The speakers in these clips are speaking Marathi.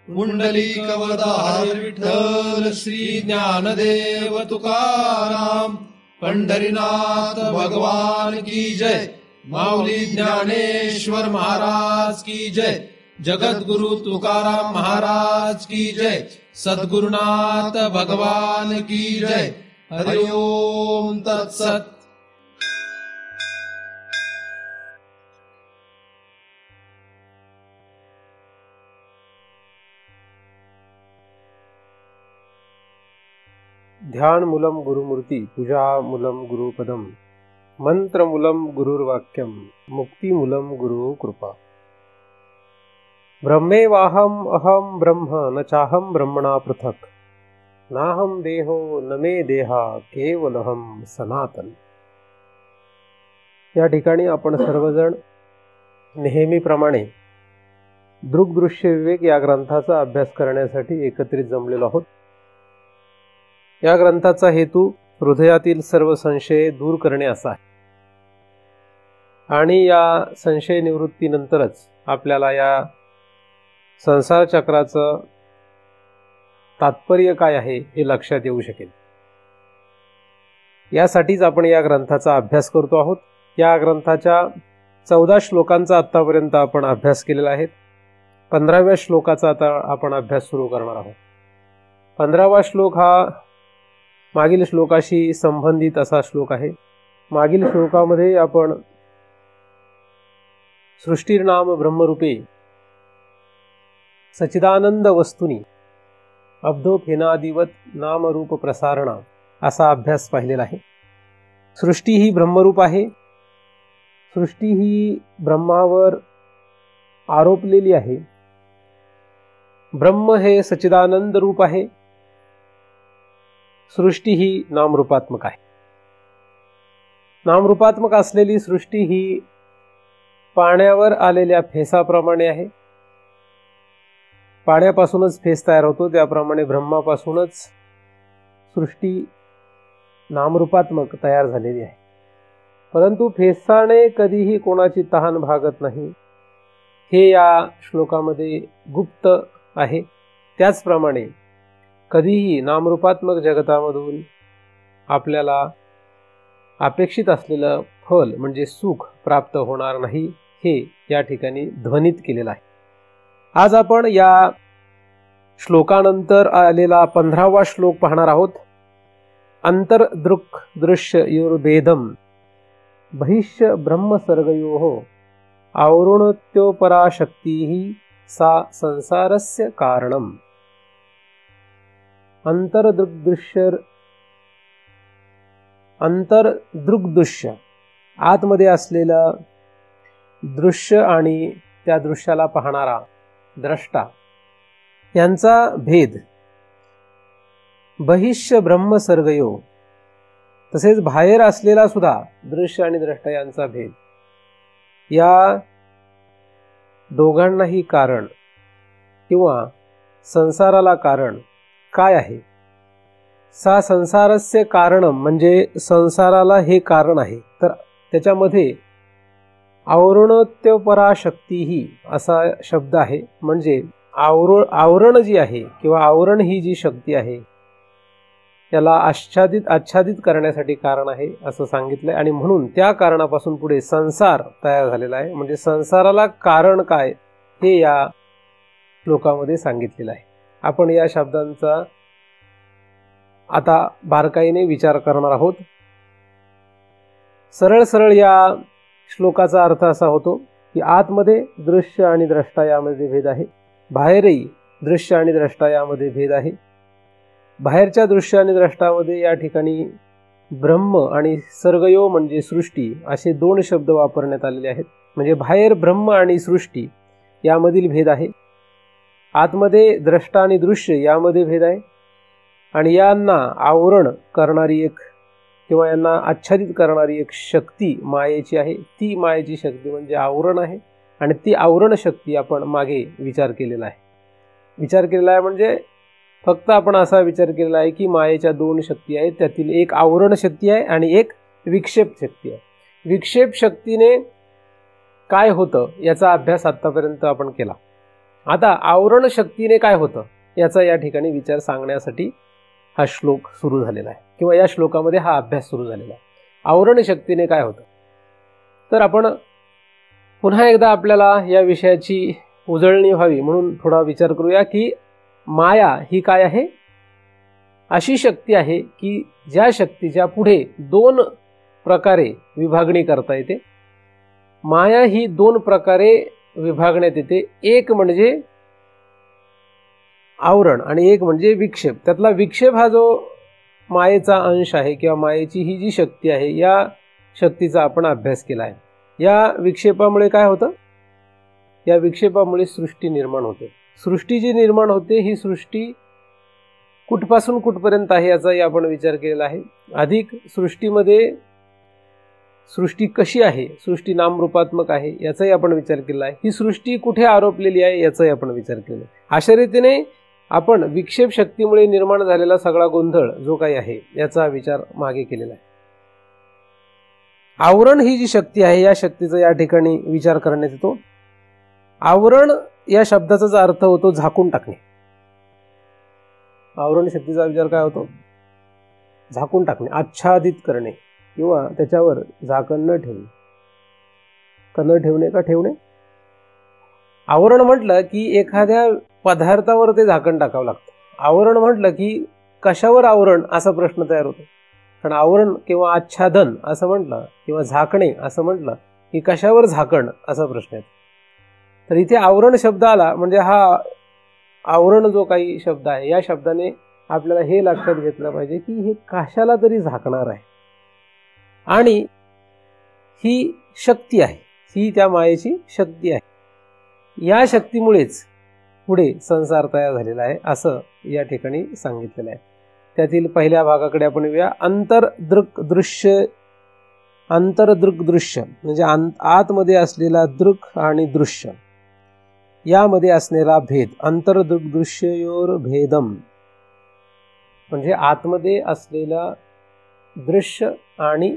पुंडलिकवरदार विठ्ठल श्री ज्ञानदेव तुकाराम, पंढरीनाथ भगवान की जय, माऊली ज्ञानेश्वर महाराज की जय, जगद्गुरु तुकाराम महाराज की जय, सद्गुरुनाथ भगवान की जय। हरि ओम तत्सत। ध्यान मूलम गुरुमूर्ती, पूजा मूलम गुरुपदम, मंत्र मूलम गुरुर्वाक्यम, मुक्ती मूलम गुरु कृपा। ब्रह्मेवाहम अहम ब्रह्म न चाहम ब्रह्मणा पृथक, नाहम देहो न मे देहा केवलहम सनातन। या ठिकाणी आपण सर्वजण नेहमीप्रमाणे दृग्दृश्य विवेक या ग्रंथाचा अभ्यास करण्यासाठी एकत्रित जमलेलो आहोत। या ग्रंथाचा हेतू हृदयातील सर्व संशय दूर करणे असा आहे आणि या संशय निवृत्तीनंतरच आपल्याला या संसार चक्राचं तात्पर्य काय आहे हे लक्षात येऊ शकेल। यासाठीच आपण या ग्रंथाचा अभ्यास करतो आहोत। या ग्रंथाच्या 14 श्लोकांचा आतापर्यंत आपण अभ्यास केलेला आहे। 15व्या श्लोकाचा आता आपण अभ्यास सुरू करणार आहोत। 15वा श्लोक हा मागील श्लोकाशी संबंधित असा श्लोक आहे। मागील श्लोकामध्ये आपण सृष्टीर्नाम ब्रह्मरूपे सच्चिदानंद वस्तुनी अब्धो फेनादिवत नामरूप प्रसारणा असा अभ्यास पाहिलेला आहे। सृष्टी ही ब्रह्मरूप आहे। सृष्टी ही ब्रह्मावर आरोपलेली आहे। ब्रह्म हे सच्चिदानंद रूप आहे। सृष्टी ही नामरूपात्मक आहे। नामरूपात्मक असलेली सृष्टी ही पाण्यावर आलेल्या फेसाप्रमाणे आहे। पाण्यापासूनच फेस तयार होतो, त्याप्रमाणे ब्रह्मापासूनच सृष्टी नामरूपात्मक तयार झालेली आहे। परंतु फेसाने कधीही कोणाची तहान भागत नाही, हे या श्लोकामध्ये गुप्त आहे। त्याचप्रमाणे कधीही नामरूपात्मक जगतामधून आपल्याला अपेक्षित असलेलं फल म्हणजे सुख प्राप्त होणार नाही, हे या ठिकाणी ध्वनित केलेलं आहे। आज आपण या श्लोकानंतर आलेला 15वा श्लोक पाहणार आहोत। अंतर्दृक् दृश्य योर्भेदम बहिष्य ब्रह्मसर्गयोः आवृणत्योपराशक्तिः सा संसारस्य कारणम। अंतर्दृग्दृश्य आतमध्ये असलेलं दृश्य आणि त्या दृश्याला पाहणारा द्रष्टा यांचा भेद, बहिष्य ब्रह्मसर्गयो तसेच बाहेर असलेला सुद्धा दृश्य आणि द्रष्टा यांचा भेद, या दोघांनाही कारण किंवा संसाराला कारण काय आहे? सा संसारस्य कारणम म्हणजे संसाराला हे कारण आहे। तर त्याच्यामध्ये आवरणोत्योपराशक्ती ही असा शब्द आहे, म्हणजे आवरण जी आहे किंवा आवरण ही जी शक्ती आहे त्याला आच्छादित करण्यासाठी कारण आहे असं सांगितलंय। आणि म्हणून त्या कारणापासून पुढे संसार तयार झालेला आहे, म्हणजे संसाराला कारण काय हे या श्लोकामध्ये सांगितलेलं आहे। आपण या शब्दांचा आता बारकाईने विचार करणार आहोत। सरळ या श्लोकाचा अर्थ असा होतो की आतमध्ये दृश्य आणि द्रष्टा यामध्ये भेद आहे, बाहेरही दृश्य आणि द्रष्टा यामध्ये भेद आहे। बाहेरच्या दृश्य आणि द्रष्टामध्ये या ठिकाणी ब्रह्म आणि सर्गयो म्हणजे सृष्टी असे 2 शब्द वापरण्यात आलेले आहेत। म्हणजे बाहेर ब्रह्म आणि सृष्टी यामधील भेद आहे, आतमध्ये द्रष्टा आणि दृश्य यामध्ये भेद आहे। आणि यांना आवरण करणारी एक किंवा यांना आच्छादित करणारी एक शक्ती मायेची आहे। ती मायेची शक्ती म्हणजे आवरण आहे आणि ती आवरण शक्ती आपण मागे विचार केलेला आहे। म्हणजे फक्त आपण असा विचार केलेला आहे की मायेच्या 2 शक्ती आहेत, त्यातील एक आवरण शक्ती आहे आणि एक विक्षेप शक्ती आहे। विक्षेप शक्तीने काय होतं याचा अभ्यास आतापर्यंत आपण केला। आता आवरण शक्तीने काय होतं याचा या ठिकाणी विचार सांगण्यासाठी हा श्लोक सुरू झालेला आहे, किंवा या श्लोकामध्ये हा अभ्यास सुरू झालेला आहे. आवरण शक्तीने काय होतं, तर आपण पुन्हा एकदा आपल्याला या विषयाची उजळणी व्हावी म्हणून थोडा विचार करूया की माया ही काय आहे. अशी शक्ती आहे की ज्या शक्तीच्या पुढे 2 प्रकारे विभागणी करता येते. माया ही 2 प्रकारे विभागण्यात येते. एक म्हणजे आवरण आणि एक म्हणजे विक्षेप. त्यातला विक्षेप हा जो मायेचा अंश आहे किंवा मायेची ही जी शक्ती आहे, या शक्तीचा आपण अभ्यास केला आहे. या विक्षेपामुळे काय होतं, या विक्षेपामुळे सृष्टी निर्माण होते. सृष्टी जी निर्माण होते ही सृष्टी कुठपासून कुठपर्यंत आहे याचाही आपण विचार केलेला आहे. अधिक सृष्टीमध्ये सृष्टी कशी आहे, सृष्टी नामरूपात्मक आहे याचाही आपण विचार केला आहे. ही सृष्टी कुठे आरोपलेली आहे याचाही आपण विचार केला आहे. अशा रीतीने आपण विक्षेप शक्तीमुळे निर्माण झालेला सगळा गोंधळ जो काही आहे याचा विचार मागे केलेला आहे. आवरण ही जी शक्ती आहे या शक्तीचा या ठिकाणी विचार करण्यात येतो. आवरण या शब्दाचा अर्थ होतो झाकून टाकणे. आवरण शक्तीचा विचार काय होतो, झाकून टाकणे, आच्छादित करणे किंवा त्याच्यावर झाकण न ठेवणे. न ठेवणे का ठेवणे. आवरण म्हटलं की एखाद्या पदार्थावर ते झाकण टाकावं लागतं. आवरण म्हटलं की कशावर आवरण असा प्रश्न तयार होतो. कारण आवरण किंवा आच्छादन असं म्हटलं किंवा झाकणे असं म्हटलं की कशावर झाकण असा प्रश्न येतो. तर इथे आवरण शब्द आला म्हणजे हा आवरण जो काही शब्द आहे या शब्दाने आपल्याला हे लक्षात घेतलं पाहिजे की हे कशाला तरी झाकणार आहे आणि ही शक्ती आहे, ही त्या मायेची शक्ती आहे. या शक्तीमुळेच पुढे संसार तयार झालेला आहे असं या ठिकाणी सांगितलेलं आहे. त्यातील पहिल्या भागाकडे आपण येऊया. अंतर्दृक दृश्य. अंतर्दृक दृश्य म्हणजे आतमध्ये असलेला दृक आणि दृश्य यामध्ये असलेला भेद. अंतर्दृक दृश्ययोर भेदम म्हणजे आतमध्ये असलेला दृश्य आणि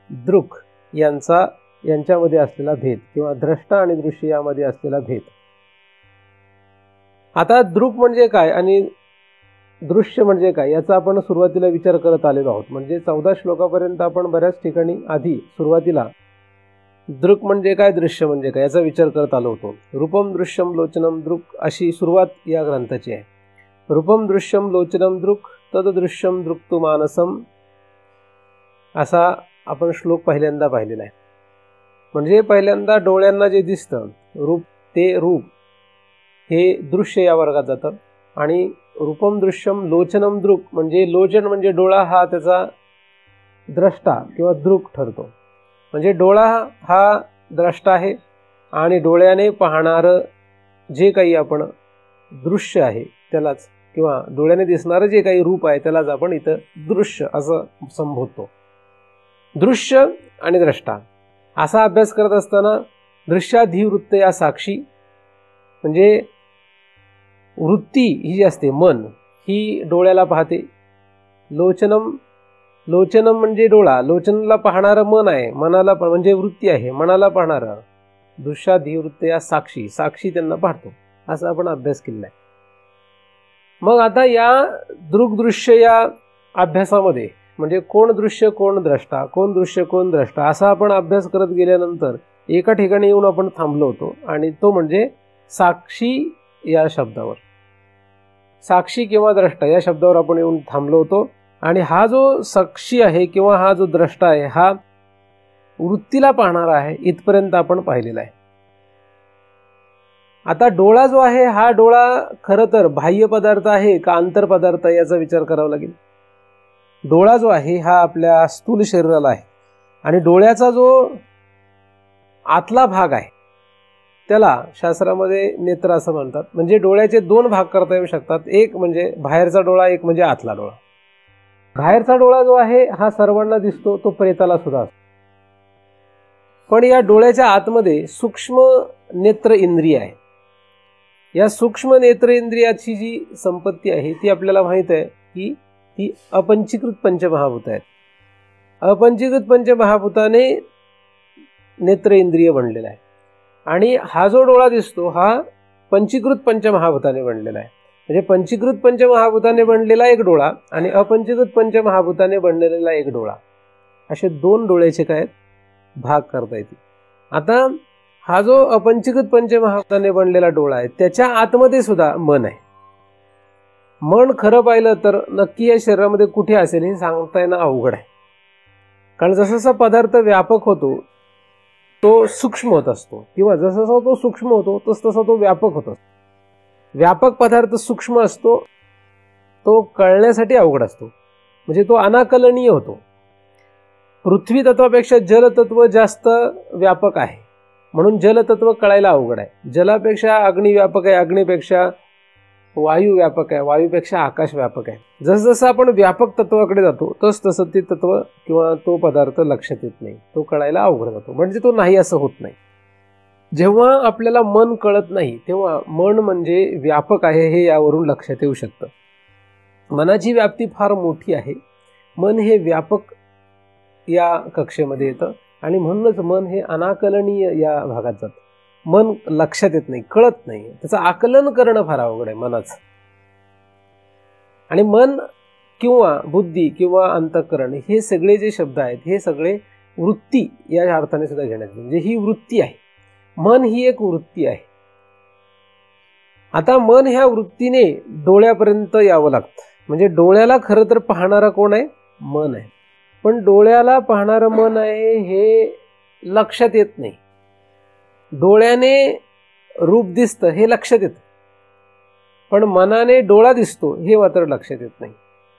दृक यांच्यामध्ये असलेला भेद किंवा द्रष्टा आणि दृश्य यामध्ये असलेला भेद. आता दृक म्हणजे काय आणि दृश्य म्हणजे काय याचा आपण सुरुवातीला विचार करत आलेलो आहोत. म्हणजे 14 श्लोकापर्यंत आपण बऱ्याच ठिकाणी आधी सुरुवातीला दृक म्हणजे काय, दृश्य म्हणजे काय याचा विचार करत आलो होतो. रूपम दृश्यम लोचनम दृक अशी सुरुवात या ग्रंथाची आहे. रूपम दृश्यम लोचनम दृक तददृश्यम दृक्तु मानसम असा आपण श्लोक पहिल्यांदा पाहिलेला आहे. म्हणजे पहिल्यांदा डोळ्यांना जे दिसतं रूप ते रूप हे दृश्य या वर्गात जातं. आणि रूपम दृश्यम लोचनम दृक म्हणजे लोचन म्हणजे डोळा हा त्याचा द्रष्टा किंवा दृक ठरतो. म्हणजे डोळा हा द्रष्टा आहे आणि डोळ्याने पाहणारं जे काही आपण दृश्य आहे त्यालाच किंवा डोळ्याने दिसणारं जे काही रूप आहे त्यालाच आपण इथं दृश्य असं संबोधतो. दृश्य आणि द्रष्टा असा अभ्यास करत असताना दृश्याधिवृत्त या साक्षी म्हणजे वृत्ती ही जी असते मन ही डोळ्याला पाहते. लोचनम म्हणजे डोळा, लोचनला पाहणारं मन आहे, मनाला म्हणजे वृत्ती आहे मनाला पाहणारं. दृश्याधिवृत्त या साक्षी त्यांना पाहतो असा आपण अभ्यास केलेला आहे. मग आता या दृग्दृश्य या अभ्यासामध्ये म्हणजे कोण दृश्य कोण द्रष्टा, कोण दृश्य कोण द्रष्टा असा आपण अभ्यास करत गेल्यानंतर एका ठिकाणी येऊन आपण थांबलो होतो आणि तो म्हणजे साक्षी या शब्दावर. साक्षी किंवा द्रष्टा या शब्दावर आपण येऊन थांबलो होतो. आणि हा जो साक्षी आहे किंवा हा जो द्रष्टा आहे हा वृत्तीला पाहणारा आहे इथपर्यंत आपण पाहिलेला आहे. आता डोळा जो आहे हा डोळा खरं तर बाह्य पदार्थ आहे का आंतर पदार्थ याचा विचार करावा लागेल. डोळा जो आहे हा आपल्या स्थूल शरीराला आहे आणि डोळ्याचा जो आतला भाग आहे त्याला शास्त्रामध्ये नेत्र असं म्हणतात. म्हणजे डोळ्याचे 2 भाग करता येऊ शकतात. एक म्हणजे बाहेरचा डोळा, एक म्हणजे आतला डोळा. बाहेरचा डोळा जो आहे हा सर्वांना दिसतो, तो प्रेताला सुद्धा असतो. पण या डोळ्याच्या आतमध्ये सूक्ष्म नेत्र इंद्रिय आहे. या सूक्ष्म नेत्र इंद्रियाची जी संपत्ती आहे ती आपल्याला माहित आहे की ती अपंचीकृत पंचमहाभूत आहेत. अपंचीकृत पंचमहाभूताने नेत्र इंद्रिय बनलेला आहे. आणि हा जो डोळा दिसतो हा पंचीकृत पंचमहाभूताने बनलेला आहे. म्हणजे पंचीकृत पंचमहाभूताने बनलेला एक डोळा आणि अपंचीकृत पंचमहाभूताने बनलेला एक डोळा, असे दोन डोळ्याचे काय भाग करता येतील. आता हा जो अपंचीकृत पंचमहाभूताने बनलेला डोळा आहे त्याच्या आतमध्ये सुद्धा मन आहे. मन खरं पाहिलं तर नक्की या शरीरामध्ये कुठे असेल हे सांगता येणं अवघड आहे. कारण जसा पदार्थ व्यापक होतो तो सूक्ष्म होत असतो, किंवा जसा तो सूक्ष्म होतो तसा तो व्यापक होत असतो. व्यापक पदार्थ सूक्ष्म असतो, तो कळण्यासाठी अवघड असतो, म्हणजे तो अनाकलनीय होतो. पृथ्वी तत्वापेक्षा जलतत्व जास्त व्यापक आहे, म्हणून जलतत्व कळायला अवघड आहे. जलापेक्षा अग्नी व्यापक आहे, अग्नीपेक्षा वायू व्यापक आहे, वायूपेक्षा आकाश व्यापक आहे. जसं आपण व्यापक तत्वाकडे जातो तसं ते तत्व किंवा तो पदार्थ लक्षात येत नाही, तो कळायला अवघड जातो, म्हणजे तो नाही असं होत नाही. जेव्हा आपल्याला मन कळत नाही तेव्हा मन म्हणजे व्यापक आहे हे यावरून लक्षात येऊ शकतं. मनाची व्याप्ती फार मोठी आहे. मन हे व्यापक या कक्षेमध्ये येतं आणि म्हणूनच मन हे अनाकलनीय या भागात जातं. मन लक्षात येत नाही, कळत नाही, त्याचं आकलन करणं फार अवघड आहे मनाचं. आणि मन किंवा बुद्धी किंवा अंतःकरण हे सगळे जे शब्द आहेत हे सगळे वृत्ती या अर्थाने सुद्धा घेण्यात येते. म्हणजे ही वृत्ती आहे, मन ही एक वृत्ती आहे. आता मन ह्या वृत्तीने डोळ्यापर्यंत यावं लागतं. म्हणजे डोळ्याला खरं तर पाहणारा कोण आहे? मन आहे. पण डोळ्याला पाहणारं मन आहे हे लक्षात येत नाही. डोळ्याने रूप दिसतं हे लक्षात येतं, पण मनाने डोळा दिसतो हे मात्र लक्षात येत नाही.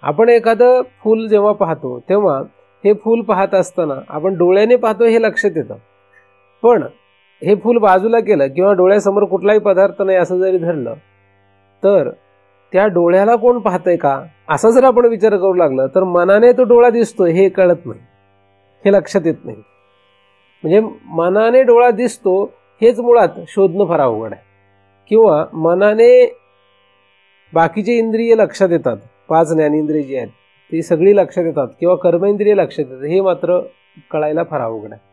आपण एखादं फूल जेव्हा पाहतो तेव्हा हे फूल पाहत असताना आपण डोळ्याने पाहतो हे लक्षात येतं, पण हे फूल बाजूला केलं किंवा डोळ्यासमोर कुठलाही पदार्थ नाही असं जरी धरलं तर त्या डोळ्याला कोण पाहतंय का असा जर आपण विचार करू लागलं तर मनाने तो डोळा दिसतोय हे कळत नाही, हे लक्षात येत नाही. म्हणजे मनाने डोळा दिसतो हेच मुळात शोधणं फार अवघड आहे. किंवा मनाने बाकीचे इंद्रिय लक्षात येतात, 5 ज्ञानेंद्रिय जी आहेत ती सगळी लक्षात येतात किंवा कर्मेंद्रिय लक्षात येतात हे मात्र कळायला फार अवघड आहे.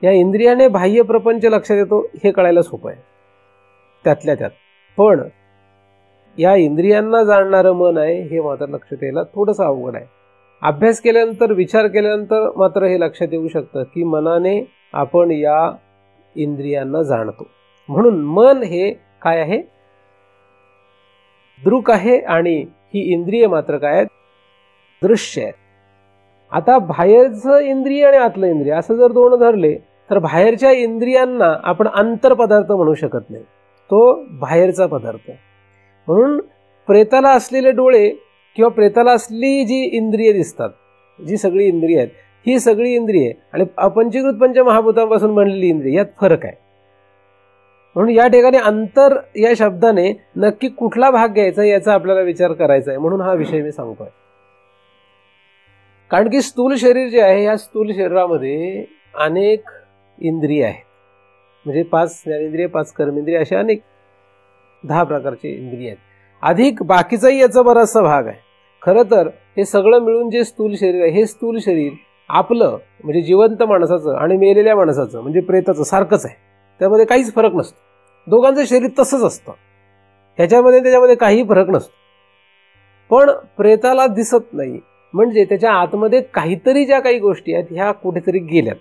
या इंद्रियाने बाह्य प्रपंच लक्षात येतो हे कळायला सोपं आहे त्यातल्या त्यात, पण या इंद्रियांना जाणणारं मन आहे हे मात्र लक्षात यायला थोडंसं अवघड आहे. अभ्यास केल्यानंतर विचार केल्यानंतर मात्र हे लक्षात येऊ शकतं की मनाने आपण या इंद्रियांना जाणतो. म्हणून मन हे काय आहे? दृक आहे आणि ही इंद्रिय मात्र काय आहेत? दृश्य आहे. आता बाहेरचं इंद्रिय आणि आतलं इंद्रिय असं जर दोन धरले तर बाहेरच्या इंद्रियांना आपण अंतरपदार्थ म्हणू शकत नाही, तो बाहेरचा पदार्थ. म्हणून प्रेताला असलेले डोळे किंवा प्रेताला असली जी इंद्रिय दिसतात, जी सगळी इंद्रिय आहेत ही सगळी इंद्रिय आणि अपंचीकृत पंचमहाभूतांपासून बनलेली इंद्रिय यात फरक आहे. म्हणून या ठिकाणी अंतर या शब्दाने नक्की कुठला भाग घ्यायचा याचा आपल्याला विचार करायचा आहे, म्हणून हा विषय मी सांगतोय. कारण की स्थूल शरीर जे आहे या स्थूल शरीरामध्ये अनेक इंद्रिय आहेत. म्हणजे 5 ज्ञानेंद्रिय, 5 कर्मेंद्रिय असे अनेक 10 प्रकारचे इंद्रिय आहेत. अधिक बाकीचाही याचा बराचसा भाग आहे. खरं तर हे सगळं मिळून जे स्थूल शरीर आहे हे स्थूल शरीर आपलं म्हणजे जिवंत माणसाचं आणि मेलेल्या माणसाचं म्हणजे प्रेताचं सारखंच आहे. त्यामध्ये काहीच फरक नसतो. दोघांचं शरीर तसंच असतं, ह्याच्यामध्ये त्याच्यामध्ये काही फरक नसतो. पण प्रेताला दिसत नाही, म्हणजे त्याच्या आतमध्ये काहीतरी ज्या काही गोष्टी आहेत ह्या कुठेतरी गेल्यात.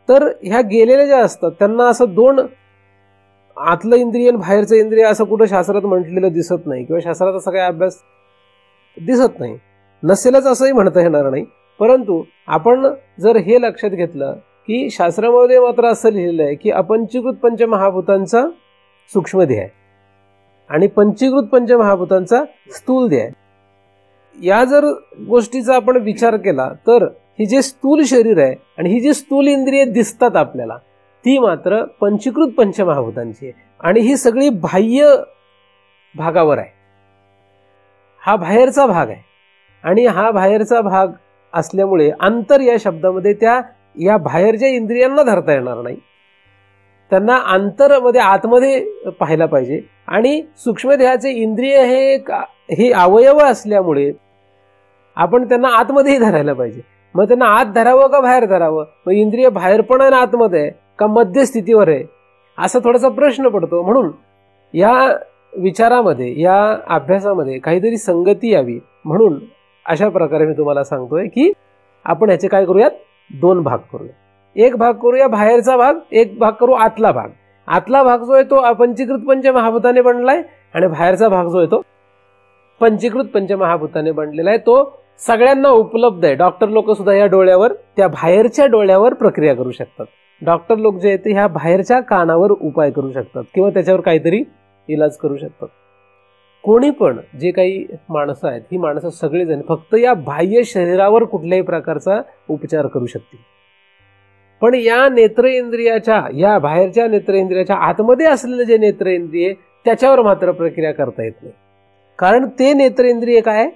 तर ह्या गेलेल्या ज्या असतात त्यांना असं दोन, आतलं इंद्रिय आणि बाहेरचं इंद्रिय असं कुठं शास्त्रात म्हटलेलं दिसत नाही किंवा शास्त्रात असा काही अभ्यास दिसत नाही. नसेलच असंही म्हणता येणार नाही. परंतु आपण जर हे लक्षात घेतलं की शास्त्रामध्ये मात्र असं लिहिलेलं आहे की अपंचीकृत पंचमहाभूतांचा सूक्ष्म देह आहे आणि पंचीकृत पंचमहाभूतांचा स्थूल देह आहे. या जर गोष्टीचा आपण विचार केला तर ही जे स्थूल शरीर आहे आणि ही जी स्थूल इंद्रिय दिसतात आपल्याला ती मात्र पंचीकृत पंचमहाभूतांची आहे आणि ही सगळी बाह्य भागावर आहे. हा बाहेरचा भाग आहे आणि हा बाहेरचा भाग असल्यामुळे अंतर या शब्दामध्ये त्या या बाहेरच्या इंद्रियांना धरता येणार नाही. त्यांना अंतरमध्ये आतमध्ये पाहायला पाहिजे आणि सूक्ष्मदेहाचे इंद्रिय हे अवयव असल्यामुळे आपण त्यांना आतमध्येही धरायला पाहिजे. मग त्यांना आत धरावं का बाहेर धरावं? मग इंद्रिय बाहेर पण आहे ना आतमध्ये आहे का मध्य स्थितीवर आहे? असा थोडासा प्रश्न पडतो. म्हणून या विचारामध्ये, या अभ्यासामध्ये काहीतरी संगती यावी म्हणून अशा प्रकारे मी तुम्हाला सांगतोय की आपण ह्याचे काय करूयात, 2 भाग करूया. एक भाग करूया बाहेरचा भाग, एक भाग करू आतला भाग. आतला भाग जो आहे तो अपंचीकृत पंचमहाभूताने बनलाय आणि बाहेरचा भाग जो आहे तो पंचीकृत पंचमहाभूताने बनलेला आहे. तो सगळ्यांना उपलब्ध आहे. डॉक्टर लोक सुद्धा या डोळ्यावर, त्या बाहेरच्या डोळ्यावर प्रक्रिया करू शकतात. डॉक्टर लोक जे आहेत ते ह्या बाहेरच्या कानावर उपाय करू शकतात किंवा त्याच्यावर काहीतरी इलाज करू शकतात. कोणी पण जे काही माणसं आहेत, ही माणसं सगळेजण फक्त या बाह्य शरीरावर कुठल्याही प्रकारचा उपचार करू शकतील. पण या नेत्रेंद्रियाच्या, या बाहेरच्या नेत्रेंद्रियाच्या आतमध्ये असलेले जे नेत्रेंद्रिय त्याच्यावर मात्र प्रक्रिया करता येत नाही. कारण ते नेत्रेंद्रिय काय,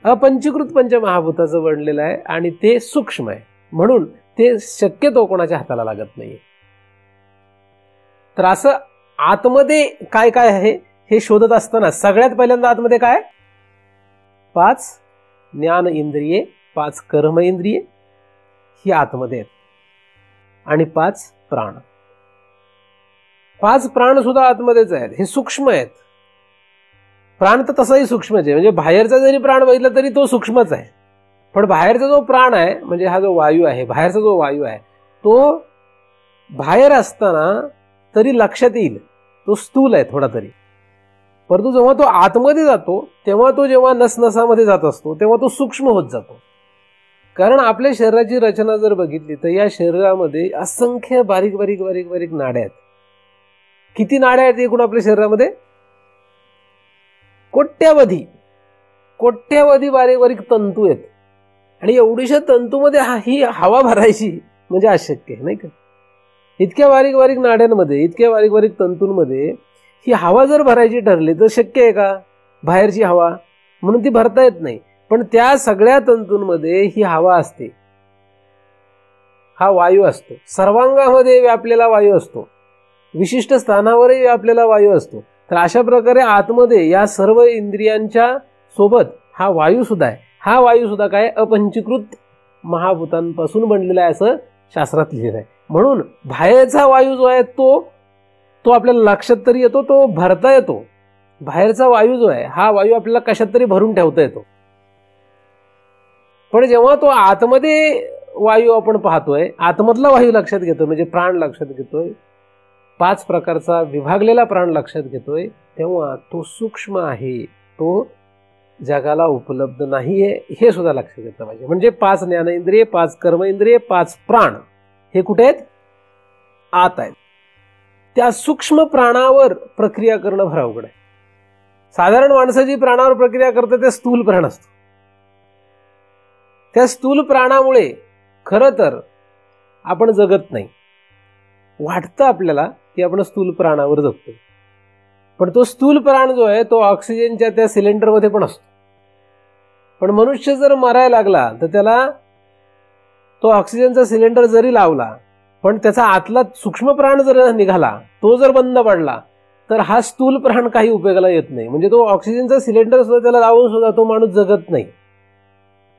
अपंचीकृत पंचमहाभूताचं बनलेलं आहे आणि ते सूक्ष्म आहे. म्हणून ते शक्यतो कोणाच्या हाताला लागत नाही. तर असं आतमध्ये काय काय आहे हे शोधत असताना सगळ्यात पहिल्यांदा आतमध्ये काय, 5 ज्ञान इंद्रिये, 5 कर्म इंद्रिये ही आतमध्ये आहेत आणि 5 प्राण. 5 प्राण सुद्धा आतमध्येच आहेत. हे सूक्ष्म आहेत. प्राण तर तसाही सूक्ष्मच आहे. म्हणजे बाहेरचा जरी प्राण बघितला तरी तो सूक्ष्मच आहे. पण बाहेरचा जो प्राण आहे, म्हणजे हा जो वायू आहे, बाहेरचा जो वायू आहे तो बाहेर असताना तरी लक्षात येईल तो स्थूल आहे थोडा तरी. परंतु जेव्हा तो आतमध्ये जातो तेव्हा तो, जेव्हा नसनसामध्ये जात असतो तेव्हा तो सूक्ष्म होत जातो. कारण आपल्या शरीराची रचना जर बघितली तर या शरीरामध्ये असंख्य बारीक बारीक बारीक बारीक नाड्या आहेत. किती नाड्या आहेत एकूण आपल्या शरीरामध्ये? कोट्यावधी कोट्यावधी बारीक बारीक तंतू आहेत. आणि एवढीशा तंतूमध्ये ही हवा भरायची म्हणजे अशक्य आहे, नाही का? इतक्या बारीक बारीक नाड्यांमध्ये, इतक्या बारीक बारीक तंतूंमध्ये ही हवा जर भरायची ठरली तर शक्य आहे का? बाहेरची हवा म्हणून ती भरता येत नाही. पण त्या सगळ्या तंतूंमध्ये ही हवा असते, हा वायू असतो. सर्वांगामध्ये व्यापलेला वायू असतो, विशिष्ट स्थानावरही व्यापलेला वायू असतो. तर अशा प्रकारे आतमध्ये या सर्व इंद्रियांच्या सोबत हा वायू सुद्धा आहे. हा वायू सुद्धा काय, अपंचीकृत महाभूतांपासून बनलेला आहे असं शास्त्रात लिहिलं आहे. म्हणून बाहेरचा वायू जो आहे तो आपल्याला लक्षात तरी येतो, तो भरता येतो. बाहेरचा वायू जो आहे हा वायू आपल्याला कशात तरी भरून ठेवता येतो. पण जेव्हा तो आतमध्ये वायू आपण पाहतोय, आतमधला वायू लक्षात घेतोय, म्हणजे प्राण लक्षात घेतोय, 5 प्रकारचा विभागलेला प्राण लक्षात घेतोय, तेव्हा तो सूक्ष्म आहे, तो जगाला उपलब्ध नाहीये हे सुद्धा लक्षात घेतलं पाहिजे. म्हणजे 5 ज्ञानेंद्रिय, 5 कर्म इंद्रिय, 5 प्राण हे कुठे आहेत? आत आहेत. त्या सूक्ष्म प्राणावर प्रक्रिया करणं फार अवघड आहे. साधारण माणसाची प्राणावर प्रक्रिया करते ते स्थूल प्राण असतो. त्या स्थूल प्राणामुळे खरं तर आपण जगत नाही. वाटतं आपल्याला की आपण स्थूल प्राणावर जगतो, पण तो स्थूल प्राण जो आहे तो ऑक्सिजनच्या त्या सिलेंडरमध्ये पण असतो. पण मनुष्य जर मरायला लागला तर त्याला तो ऑक्सिजनचा सिलेंडर जरी लावला, पण त्याचा आतला सूक्ष्म प्राण जर निघाला, तो जर बंद पडला, तर हा स्थूल प्राण काही उपयोगाला येत नाही. म्हणजे तो ऑक्सिजनचा सिलेंडर सुद्धा त्याला लावून सुद्धा तो माणूस जगत नाही.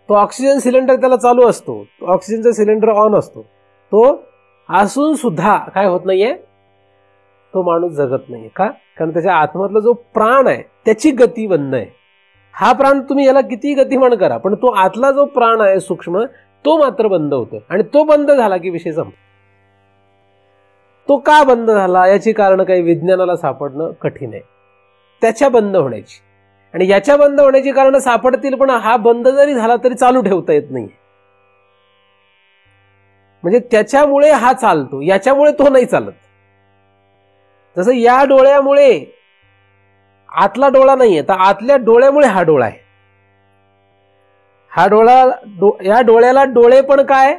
तो ऑक्सिजन सिलेंडर त्याला चालू असतो, ऑक्सिजनचा सिलेंडर ऑन असतो, तो असून सुद्धा काय होत नाहीये, तो माणूस जगत नाहीये. का? कारण त्याच्या आतमधला जो प्राण आहे त्याची गती बंद आहे. हा प्राण तुम्ही याला किती गतिमान करा, पण तो आतला जो प्राण आहे सूक्ष्म, तो मात्र बंद होतो. आणि तो बंद झाला की विषय संपला. तो का बंद झाला याची कारण काही विज्ञानाला सापडणं कठीण आहे, त्याच्या बंद होण्याची. आणि याच्या बंद होण्याची कारण सापडतील, पण हा बंद जरी झाला तरी चालू ठेवता येत नाही. म्हणजे त्याच्यामुळे हा चालतो, याच्यामुळे तो नाही चालत. जसं या डोळ्यामुळे आतला डोळा नाहीये, तर आतल्या डोळ्यामुळे हा डोळा आहे. हा डोळा, या डोळ्याला डोळे पण काय,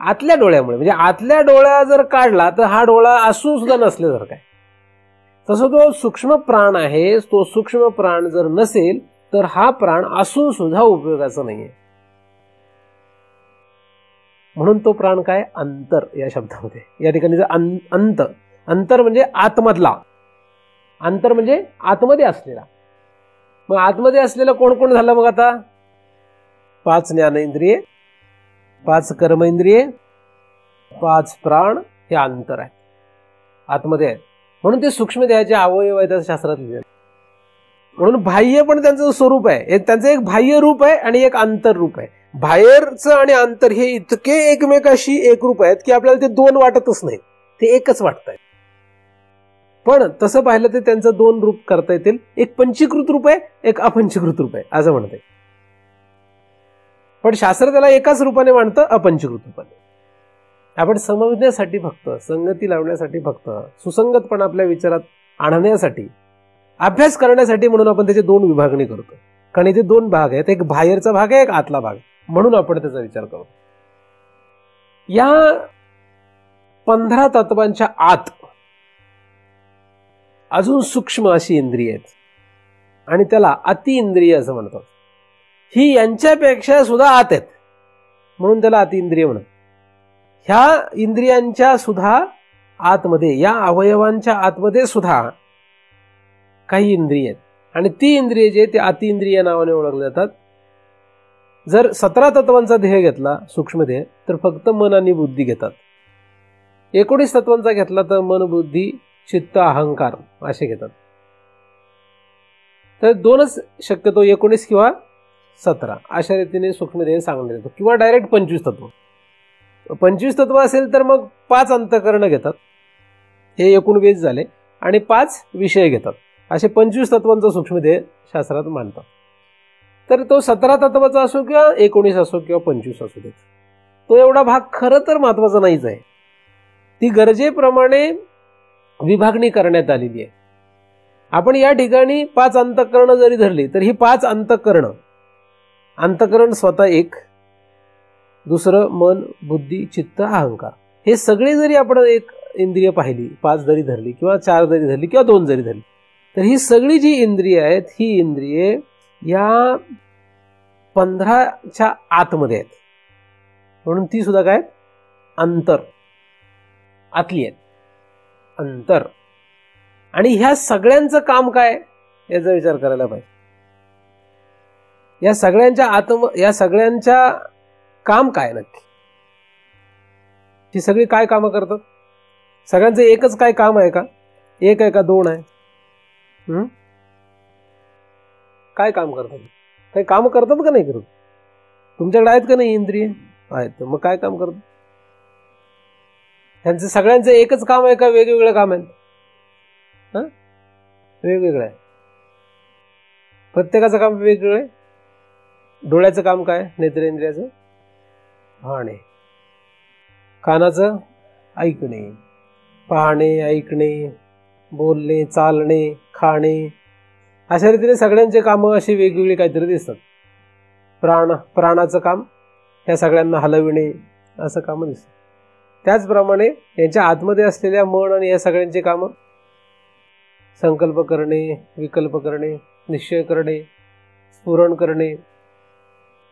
आतल्या डोळ्यामुळे. म्हणजे आतल्या डोळ्या जर काढला तर हा डोळा असून सुद्धा नसल्यासारखा आहे. तसं तो सूक्ष्म प्राण आहे, तो सूक्ष्म प्राण जर नसेल तर हा प्राण असून सुद्धा उपयोगाचा नाहीये. म्हणून तो प्राण काय, अंतर या शब्दामध्ये, या ठिकाणी अंत, अंतर म्हणजे आतमधला, अंतर म्हणजे आतमध्ये असलेला. मग आतमध्ये असलेला कोण कोण झालं मग आता? 5 ज्ञानेंद्रिये, 5 कर्मेंद्रिये, 5 प्राण हे अंतर आहे. आतमध्ये आहेत, म्हणून ते सूक्ष्म देहाचे अवयव आहेत असं शास्त्रात लिहिलं. म्हणून बाह्य पण त्यांचं स्वरूप आहे, त्यांचं एक बाह्य रूप आहे आणि एक आंतर रूप आहे. बाहेरचं आणि आंतर हे इतके एकमेकाशी एकरूप आहेत की आपल्याला ते दोन वाटतच नाही, ते एकच वाटत आहे. पण तसं पाहिलं तर त्यांचं दोन रूप करता येतील, एक पंचीकृत रूप आहे, एक अपंचीकृत रूप आहे असं म्हणत आहे. पण शास्त्र त्याला एकाच रूपाने मांडतं, अपंचीकृत रूपाने. आपण समजण्यासाठी फक्त, संगती लावण्यासाठी फक्त, सुसंगतपणा आपल्या विचारात आणण्यासाठी, अभ्यास करण्यासाठी म्हणून आपण त्याची दोन विभागणी करतो. कारण इथे दोन भाग आहेत, एक बाहेरचा भाग आहे, एक आतला भाग, म्हणून आपण त्याचा विचार करतो. या 15 तत्वांच्या आत अजून सूक्ष्म अशी इंद्रिय आहेत आणि त्याला अतिइंद्रिय असं म्हणतात. ही यांच्यापेक्षा सुद्धा आत आहेत म्हणून त्याला अतिइंद्रिय म्हणतात. ह्या इंद्रियांच्या सुद्धा आतमध्ये, या अवयवांच्या आतमध्ये सुद्धा काही इंद्रिय आहेत आणि ती इंद्रिय जे ते अतिइंद्रिय नावाने ओळखले जातात. जर 17 तत्वांचा देह घेतला, सूक्ष्म देह, तर फक्त मन आणि बुद्धी घेतात. 19 तत्वांचा घेतला तर मन, बुद्धी, चित्त, अहंकार असे घेतात. तर दोनच शक्यतो 19 किंवा 17 अशा रीतीने सूक्ष्म देह सांगण्यात येतो, किंवा डायरेक्ट 25 तत्व. 25 तत्व असेल तर मग 5 अंतःकरण घेतात, हे एकूण 20 झाले, आणि 5 विषय घेतात. असे 25 तत्वांचा सूक्ष्मदेह शास्त्रात मानतात. तर तो 17 तत्वाचा असो किंवा 19 असो किंवा 25 असो देत, तो एवढा भाग खरं तर महत्वाचा नाहीच आहे. ती गरजेप्रमाणे विभागणी करण्यात आलेली आहे. आपण या ठिकाणी 5 अंतःकरण जरी धरली तर ही 5 अंतःकरण स्वतः एक, दुसरं मन, बुद्धी, चित्त, अहंकार, हे सगळे जरी आपण एक इंद्रिय पाहिली, 5 जरी धरली किंवा 4 जरी धरली किंवा 2 जरी धरली, तर ही सगळी जी इंद्रिय आहेत, ही इंद्रिये या 15च्या आतमध्ये आहेत. म्हणून ती सुद्धा काय, अंतर, आतली आहेत, अंतर. आणि ह्या सगळ्यांचं काम काय याचा विचार करायला पाहिजे. या सगळ्यांच्या काम काय नक्की, ती सगळी काय कामं करतात? सगळ्यांचं एकच काय काम आहे का? एक आहे का 2 आहे? काय काम करतात? काही काम करतात का नाही करत? तुमच्याकडे आहेत का नाही इंद्रिय? आहेत. तर मग काय काम करतात? त्यांचं सगळ्यांचं एकच काम आहे का वेगवेगळं काम आहे? वेगवेगळं आहे. प्रत्येकाचं काम वेगवेगळं आहे. डोळ्याचं काम काय? नेत्रेंद्रियाचं पाहणे, कानाचं ऐकणे, पाहणे, ऐकणे, बोलणे, चालणे, खाणे, अशा रीतीने सगळ्यांचे कामं अशी वेगवेगळी काहीतरी दिसतात. प्राणाचं काम ह्या सगळ्यांना हलविणे असं कामं दिसतं. त्याचप्रमाणे यांच्या आतमध्ये असलेल्या मन आणि या सगळ्यांचे कामं संकल्प करणे, विकल्प करणे, निश्चय करणे, स्फुरण करणे,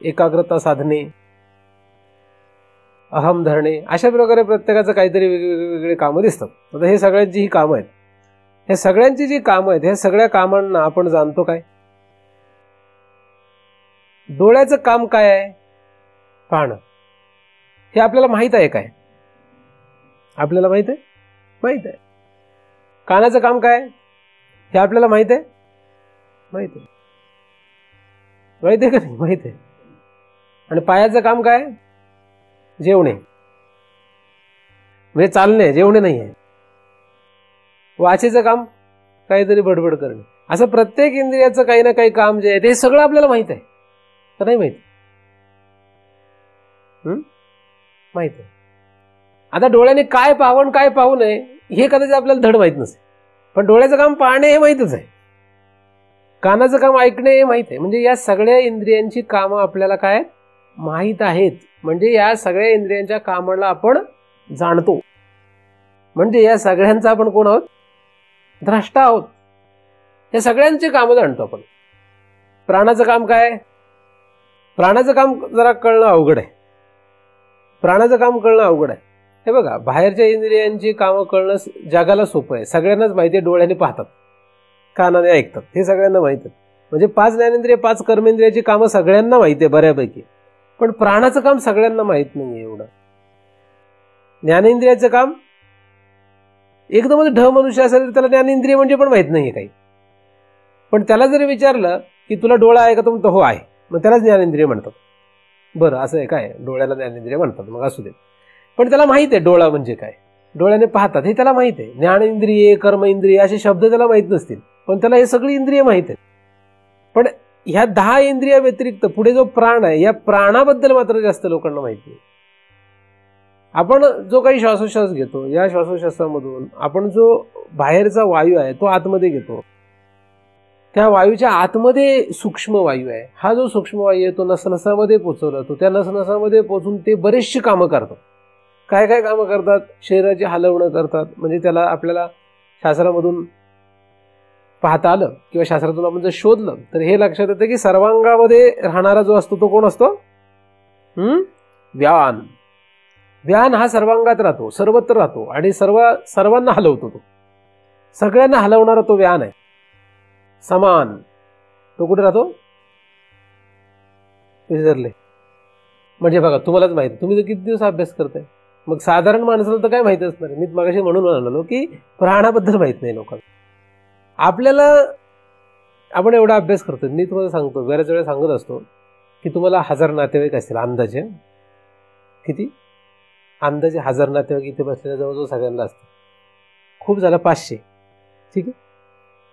एकाग्रता साधणे, अहम धरणे, अशा प्रकारे प्रत्येकाचं काहीतरी वेगवेगळे कामं दिसतात. आता हे सगळ्यांची ही कामं आहेत. ह्या सगळ्यांची जी कामं आहेत, ह्या सगळ्या कामांना आपण जाणतो काय? डोळ्याचं काम काय आहे? पाहणं. हे आपल्याला माहित आहे काय? आपल्याला माहित आहे? माहित आहे. कानाचं काम काय? हे आपल्याला माहित आहे? माहित आहे. माहित आहे का नाही? माहित आहे. आणि पायाचं काम काय? जेवणे, म्हणजे चालणे, जेवणे नाही आहे. वाचेचं काम काहीतरी बडबड करणे. असं प्रत्येक इंद्रियाचं काही ना काही काम जे आहे ते सगळं आपल्याला माहित आहे का नाही माहित? माहित आहे. आता डोळ्याने काय पाहावं काय पाहू नये हे कदाचित आपल्याला धड माहित नसेल, पण डोळ्याचं काम पाहणे हे माहितच आहे, कानाचं काम ऐकणे हे माहित आहे. म्हणजे या सगळ्या इंद्रियांची कामं आपल्याला काय माहित आहेत. म्हणजे या सगळ्या इंद्रियांच्या कामाला आपण जाणतो. म्हणजे या सगळ्यांचा आपण कोण आहोत? द्रष्टा आहोत. या सगळ्यांची कामं जाणतो आपण. प्राणाचं काम काय? प्राणाचं काम जरा कळणं अवघड आहे. प्राणाचं काम कळणं अवघड आहे. हे बघा, बाहेरच्या इंद्रियांची कामं कळणं जगाला सोपं आहे. सगळ्यांनाच माहिती आहे. डोळ्याने पाहतात, कानाने ऐकतात, हे सगळ्यांना माहिती आहे. म्हणजे 5 ज्ञानेंद्रिय, 5 कर्मेंद्रियाची कामं सगळ्यांना माहिती आहे बऱ्यापैकी. पण प्राणाचं काम सगळ्यांना माहित नाही एवढं. ज्ञानेंद्रियाचं काम एकदमच ढ मनुष्य असेल तर त्याला ज्ञानेंद्रिय म्हणजे पण माहित नाहीये काही. पण त्याला जरी विचारलं की तुला डोळा आहे का, तो म्हणतो हो आहे, मग त्याला ज्ञानेंद्रिय म्हणतात. बरं असं आहे काय, डोळ्याला ज्ञानेंद्रिय म्हणतात, मग असू दे. पण त्याला माहित आहे डोळा म्हणजे काय, डोळ्याने पाहतात हे त्याला माहित आहे. ज्ञानेंद्रिय, कर्मेंद्रिय असे शब्द त्याला माहित नसतील, पण त्याला हे सगळी इंद्रिय माहित आहेत. पण ह्या 10 इंद्रिया व्यतिरिक्त पुढे जो प्राण आहे, या प्राणाबद्दल मात्र जास्त लोकांना माहिती नाही. आपण जो काही श्वासोश्वास घेतो, या श्वासोश्वासामधून आपण जो बाहेरचा वायू आहे तो आतमध्ये घेतो. त्या वायूच्या आतमध्ये सूक्ष्म वायू आहे. हा जो सूक्ष्म वायू आहे तो नसनसामध्ये पोचवला, तो त्या नसनसामध्ये पोचून ते बरेचशी कामं करतात. काय काय कामं करतात? शरीराची हलवणं करतात. म्हणजे त्याला आपल्याला शास्त्रामधून पाहता आलं किंवा शास्त्रातून आपण जर शोधलं तर हे लक्षात येतं की सर्वांगामध्ये राहणारा जो असतो तो कोण असतो? व्यान. व्यान हा सर्वांगात राहतो, सर्वत्र राहतो आणि सर्वांना हलवतो. तो सगळ्यांना हलवणारा तो व्यान आहे. समान तो कुठे राहतो? विसरले म्हणजे बघा तुम्हालाच माहिती, तुम्ही जर किती दिवस अभ्यास करताय, मग साधारण माणसाला तर काय माहिती असणार. मी मगाशी म्हणून म्हणालो की प्राणाबद्दल माहित नाही लोकांना. आपल्याला आपण एवढा अभ्यास करतो. मी तुम्हाला सांगतो, बऱ्याच वेळा सांगत असतो की तुम्हाला 1000 नातेवाईक असतील अंदाजे. किती? अंदाजे 1000 नातेवाईक इथे बसलेल्या जवळजवळ सगळ्यांना असतात. खूप झालं 500. ठीक आहे,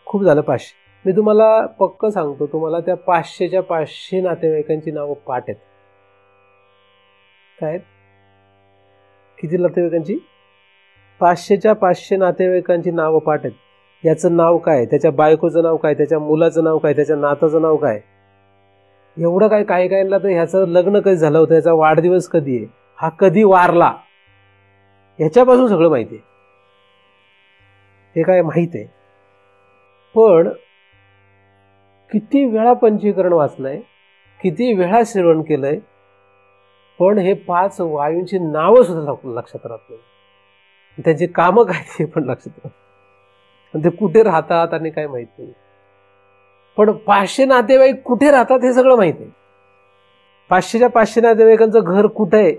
खूप झालं 500. मी तुम्हाला पक्क सांगतो, तुम्हाला त्या 500च्या 500 नातेवाईकांची नावं पाठ आहेत. काय आहेत? किती नातेवाईकांची? 500च्या 500 नातेवाईकांची नावं पाठ आहेत. याचं नाव काय, त्याच्या बायकोचं नाव काय, त्याच्या मुलाचं नाव काय, त्याच्या नाताचं नाव काय, एवढं काय. काही काहींना तर ह्याचं लग्न कधी झालं होतं, ह्याचा वाढदिवस कधी आहे, हा कधी वारला, ह्याच्यापासून सगळं माहिती आहे. हे काय माहित आहे. पण किती वेळा पंचीकरण वाचलंय, किती वेळा श्रवण केलंय, पण हे 5 वायूंची नावं सुद्धा लक्षात राहत नाही. त्यांची कामं काय ते पण लक्षात राहत, ते कुठे राहतात आणि काय माहित नाही. पण 500 नातेवाईक कुठे राहतात हे सगळं माहित आहे. 500च्या 500 नातेवाईकांचं घर कुठं आहे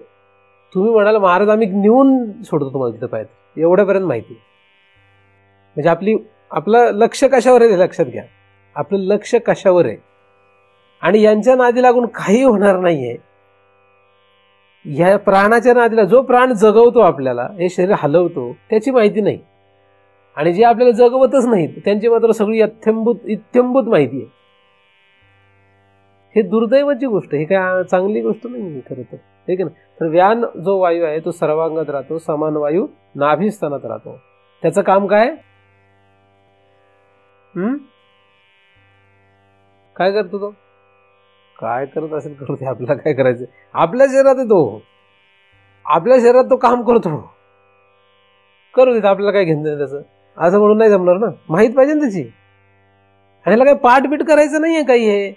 तुम्ही म्हणाल महाराज आम्ही नेऊन सोडतो तुम्हाला तिथं पाहिजे, एवढ्यापर्यंत माहिती. म्हणजे आपलं लक्ष कशावर आहे हे लक्षात घ्या. आपलं लक्ष कशावर आहे आणि यांच्या नादी लागून काही होणार नाहीये. या प्राणाच्या नादीला, जो प्राण जगवतो आपल्याला, हे शरीर हलवतो, त्याची माहिती नाही. आणि जे आपल्याला जगवतच नाहीत त्यांची मात्र सगळी इत्यंभूत माहिती आहे. हे दुर्दैवाची गोष्ट, ही काय चांगली गोष्ट नाही खरं तर, ठीक आहे ना. तर व्यान जो वायू आहे तो सर्वांगात राहतो. समान वायू नाभिस्थानात राहतो. त्याचं काम काय? काय करतो तो? काय करत असेल करू दे, आपल्याला काय करायचं. आपल्या शरीरात आहे तो, आपल्या शरीरात तो काम करतो, करू देत, आपल्याला काय घेणं त्याचं. असं म्हणून नाही जमणार ना, माहित पाहिजे ना त्याची. आणि याला काय पाठपीठ करायचं नाहीये काही. हे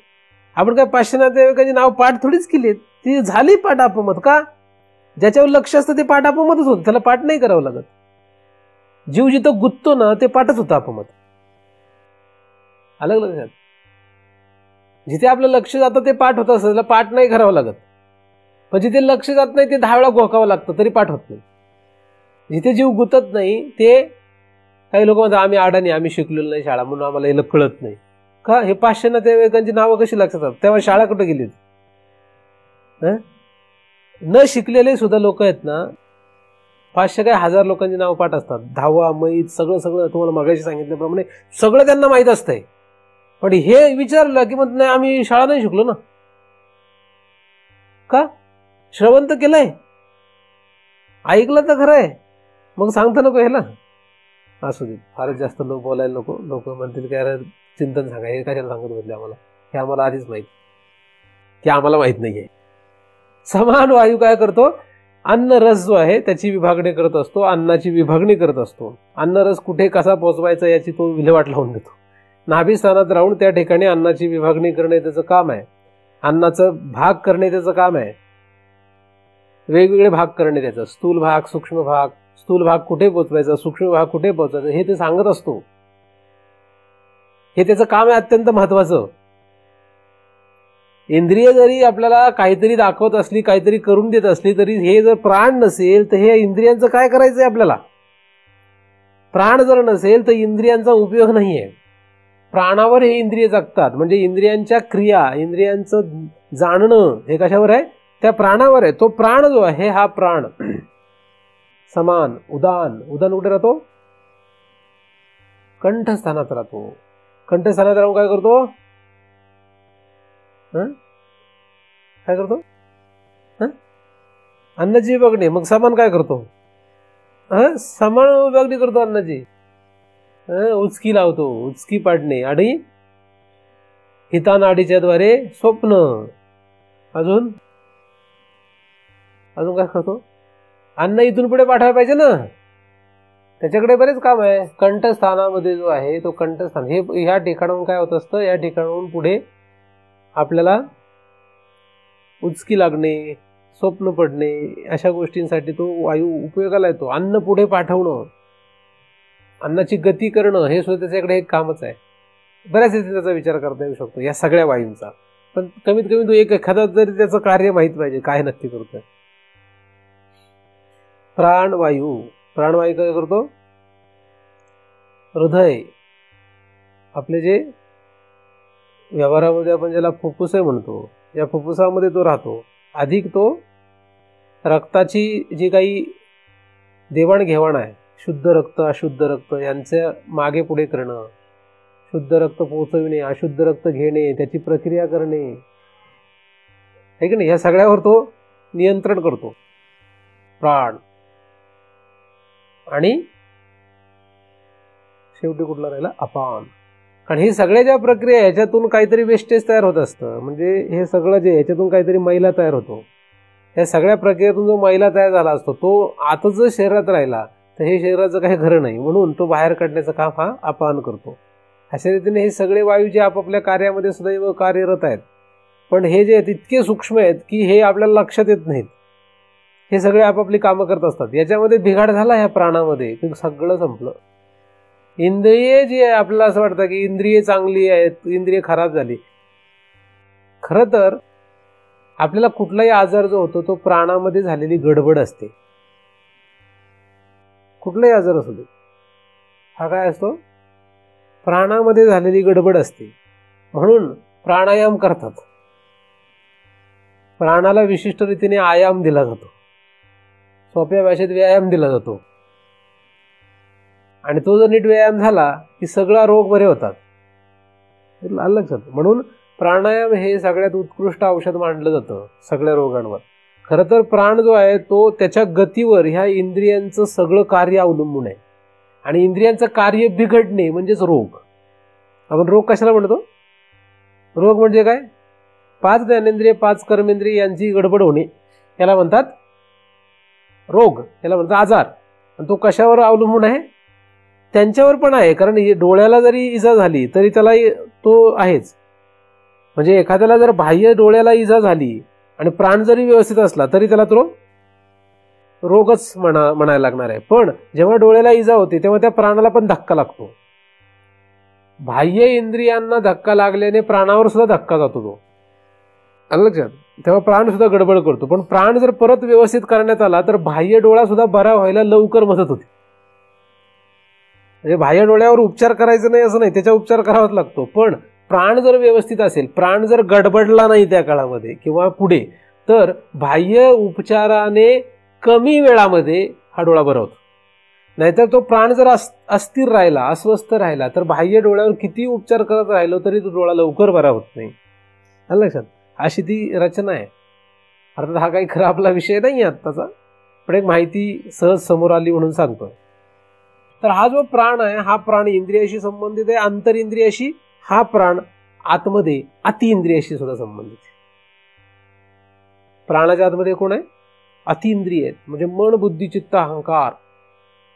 आपण काय 500 नातेवाईकांची नाव पाठ थोडीच केली, ती झाली पाठ आपोमत. का? ज्याच्यावर लक्ष असतं ते पाठ आपोमतच होतं, त्याला पाठ नाही करावं लागत. जीव जिथं गुंततो ना ते पाठच होतं आपोमत. अलग लक्षात. जिथे आपलं लक्ष जातं ते पाठ होत असतं, त्याला पाठ नाही करावं लागत. पण जिथे लक्ष जात नाही ते 10 वेळा घोकावं लागतं तरी पाठ होत नाही. जिथे जीव गुंतत नाही ते, काही लोक म्हणतात आम्ही अडाणी, आम्ही शिकलेलो नाही शाळा म्हणून आम्हाला हे कळत नाही. का? हे 500 नातेवाईकांची नावं कशी लक्षात येतात? तेव्हा शाळा कुठे गेली? न शिकलेले सुद्धा लोक आहेत ना, 500 काय 1000 लोकांची नावं पाठ असतात. धावा, मैत, सगळं तुम्हाला मगाशी सांगितल्याप्रमाणे सगळं त्यांना माहित असतंय. पण हे विचारलं की मग नाही आम्ही शाळा नाही शिकलो ना. का? श्रवण तर केलंय, ऐकलं तर खरं आहे, मग सांगता नको ह्याला. असू दे, फारच जास्त लोक बोलायला नको. लोक म्हणतील काय चिंतन सांगा, हे कशाला सांगत बसले आम्हाला, हे आम्हाला आधीच माहित की आम्हाला माहित नाहीये. समान वायू काय करतो? अन्न रस जो आहे त्याची विभागणी करत असतो, अन्नाची विभागणी करत असतो. अन्न रस कुठे कसा पोचवायचा याची तो विल्हेवाट लावून देतो. नाभिस्थानात राहून त्या ठिकाणी अन्नाची विभागणी करणे त्याचं काम आहे. अन्नाचं भाग करणे त्याचं काम आहे. वेगवेगळे भाग करणे त्याचं, स्थूल भाग, सूक्ष्म भाग. स्थूल भाग कुठे पोचवायचा, सूक्ष्म भाग कुठे पोचवायचा हे ते सांगत असतो. हे त्याचं काम आहे अत्यंत महत्वाचं. इंद्रिय जरी आपल्याला काहीतरी दाखवत असली, काहीतरी करून देत असली, तरी हे जर प्राण नसेल तर हे इंद्रियांचं काय करायचंय आपल्याला? प्राण जर नसेल तर इंद्रियांचा उपयोग नाही आहे. प्राणावर हे इंद्रिय जगतात. म्हणजे इंद्रियांच्या क्रिया, इंद्रियांचं जाणणं हे कशावर आहे? त्या प्राणावर आहे. तो प्राण जो आहे हा प्राण समान उदान. उदान कुठे राहतो? कंठस्थानात राहतो. कंठस्थानात राहून काय करतो? काय करतो? अन्नाची विभागणी. मग समान काय करतो? समान विभागणी करतो अन्नाची. उचकी लावतो. उचकी पाडणे आणि हितानाडीच्या द्वारे स्वप्न. अजून अजून काय करतो? अन्न इथून पुढे पाठवायला पाहिजे ना, त्याच्याकडे बरेच काम आहे. कंठस्थानामध्ये जो आहे तो कंठस्थान हे ह्या ठिकाणाहून काय होत असतं? या ठिकाणाहून पुढे आपल्याला उचकी लागणे, स्वप्न पडणे अशा गोष्टींसाठी तो वायू उपयोगाला येतो. अन्न पुढे पाठवणं, अन्नाची गती करणं हे सुद्धा त्याच्याकडे एक कामच आहे. बऱ्याच रीती त्याचा विचार करता येऊ शकतो या सगळ्या वायूंचा. पण कमीत कमी तो एखादा तरी त्याचं कार्य माहीत पाहिजे, काय नक्की करतोय. प्राणवायू. प्राणवायू काय करतो? हृदय, आपले जे व्यवहारामध्ये आपण ज्याला फुफ्फुसे म्हणतो, या फुफ्फुसामध्ये तो राहतो. अधिक तो रक्ताची जी काही देवाणघेवाण आहे, शुद्ध रक्त अशुद्ध रक्त यांच्या मागे पुढे करणं, शुद्ध रक्त पोहोचविणे, अशुद्ध रक्त घेणे, त्याची प्रक्रिया करणे, आहे की नाही, या सगळ्यावर तो नियंत्रण करतो प्राण. आणि शेवटी कुठला राहिला? अपान. कारण ही सगळ्या ज्या प्रक्रिया ह्याच्यातून काहीतरी वेस्टेज तयार होत असतं. म्हणजे हे सगळं जे ह्याच्यातून काहीतरी मैला तयार होतो. या सगळ्या प्रक्रियेतून जो मैला तयार झाला असतो तो आता जर शरीरात राहिला तर हे शरीराचं काही खरं नाही. म्हणून तो बाहेर काढण्याचं काम हा अपान करतो. अशा रीतीने हे सगळे वायू जे आपापल्या कार्यामध्ये सदैव कार्यरत आहेत, पण हे जे आहेत इतके सूक्ष्म आहेत की हे आपल्याला लक्षात येत नाहीत. हे सगळे आपापली कामं करत असतात. याच्यामध्ये बिघाड झाला ह्या प्राणामध्ये की सगळं संपलं. इंद्रिये जी आहे, आपल्याला असं वाटतं की इंद्रिये चांगली आहेत, इंद्रिये खराब झाली. खरं तर आपल्याला कुठलाही आजार जो होतो तो प्राणामध्ये झालेली गडबड असते. कुठलाही आजार असू दे, हा काय असतो? प्राणामध्ये झालेली गडबड असते. म्हणून प्राणायाम करतात. प्राणाला विशिष्ट रीतीने आयाम दिला जातो, सोप्या भाषेत व्यायाम दिला जातो. आणि तो जर नीट व्यायाम झाला की सगळा रोग बरे होतात. लक्षात. म्हणून प्राणायाम हे सगळ्यात उत्कृष्ट औषध मानलं जातं सगळ्या रोगांवर. खरं तर प्राण जो आहे तो त्याच्या गतीवर ह्या इंद्रियांचं सगळं कार्य अवलंबून आहे. आणि इंद्रियांचं कार्य बिघडणे म्हणजेच रोग. आपण रोग कशाला म्हणतो? रोग म्हणजे काय? 5 ज्ञानेंद्रिय 5 कर्मेंद्रिय यांची गडबड होणे याला म्हणतात रोग, याला म्हणतात आजार. आणि तो कशावर अवलंबून आहे? त्यांच्यावर पण आहे. कारण डोळ्याला जरी इजा झाली तरी त्याला तो आहेच. म्हणजे एखाद्याला जर बाह्य डोळ्याला इजा झाली आणि प्राण जरी व्यवस्थित असला तरी त्याला तो रोगच म्हणायला लागणार आहे. पण जेव्हा डोळ्याला इजा होते तेव्हा त्या प्राणाला पण धक्का लागतो. बाह्य इंद्रियांना धक्का लागल्याने प्राणावर सुद्धा धक्का जातो तो. लक्षात. तेव्हा प्राण सुद्धा गडबड करतो. पण प्राण जर परत व्यवस्थित करण्यात आला तर बाह्य डोळा सुद्धा बरा व्हायला लवकर मदत होते. म्हणजे बाह्य डोळ्यावर उपचार करायचं नाही असं नाही, त्याचा उपचार करावाच लागतो. पण प्राण जर व्यवस्थित असेल, प्राण जर गडबडला नाही त्या काळामध्ये किंवा पुढे, तर बाह्य उपचाराने कमी वेळामध्ये हा डोळा बरा होतो. नाहीतर तो प्राण जर अस्थिर राहिला, अस्वस्थ राहिला तर बाह्य डोळ्यावर किती उपचार करत राहिलो तरी तो डोळा लवकर बरा होत नाही. लक्षात. अशी ती रचना आहे. अर्थात हा काही खरा आपला विषय नाही आत्ताचा, पण एक माहिती सहज समोर आली म्हणून सांगतोय. तर हा जो प्राण आहे हा प्राण इंद्रियाशी संबंधित आहे, आंतरिंद्रियाशी. हा प्राण आतमध्ये अतिइंद्रियाशी सुद्धा संबंधित आहे. प्राणाच्या आतमध्ये कोण आहे? अतिइंद्रिय आहेत. म्हणजे मन, बुद्धी, चित्त, अहंकार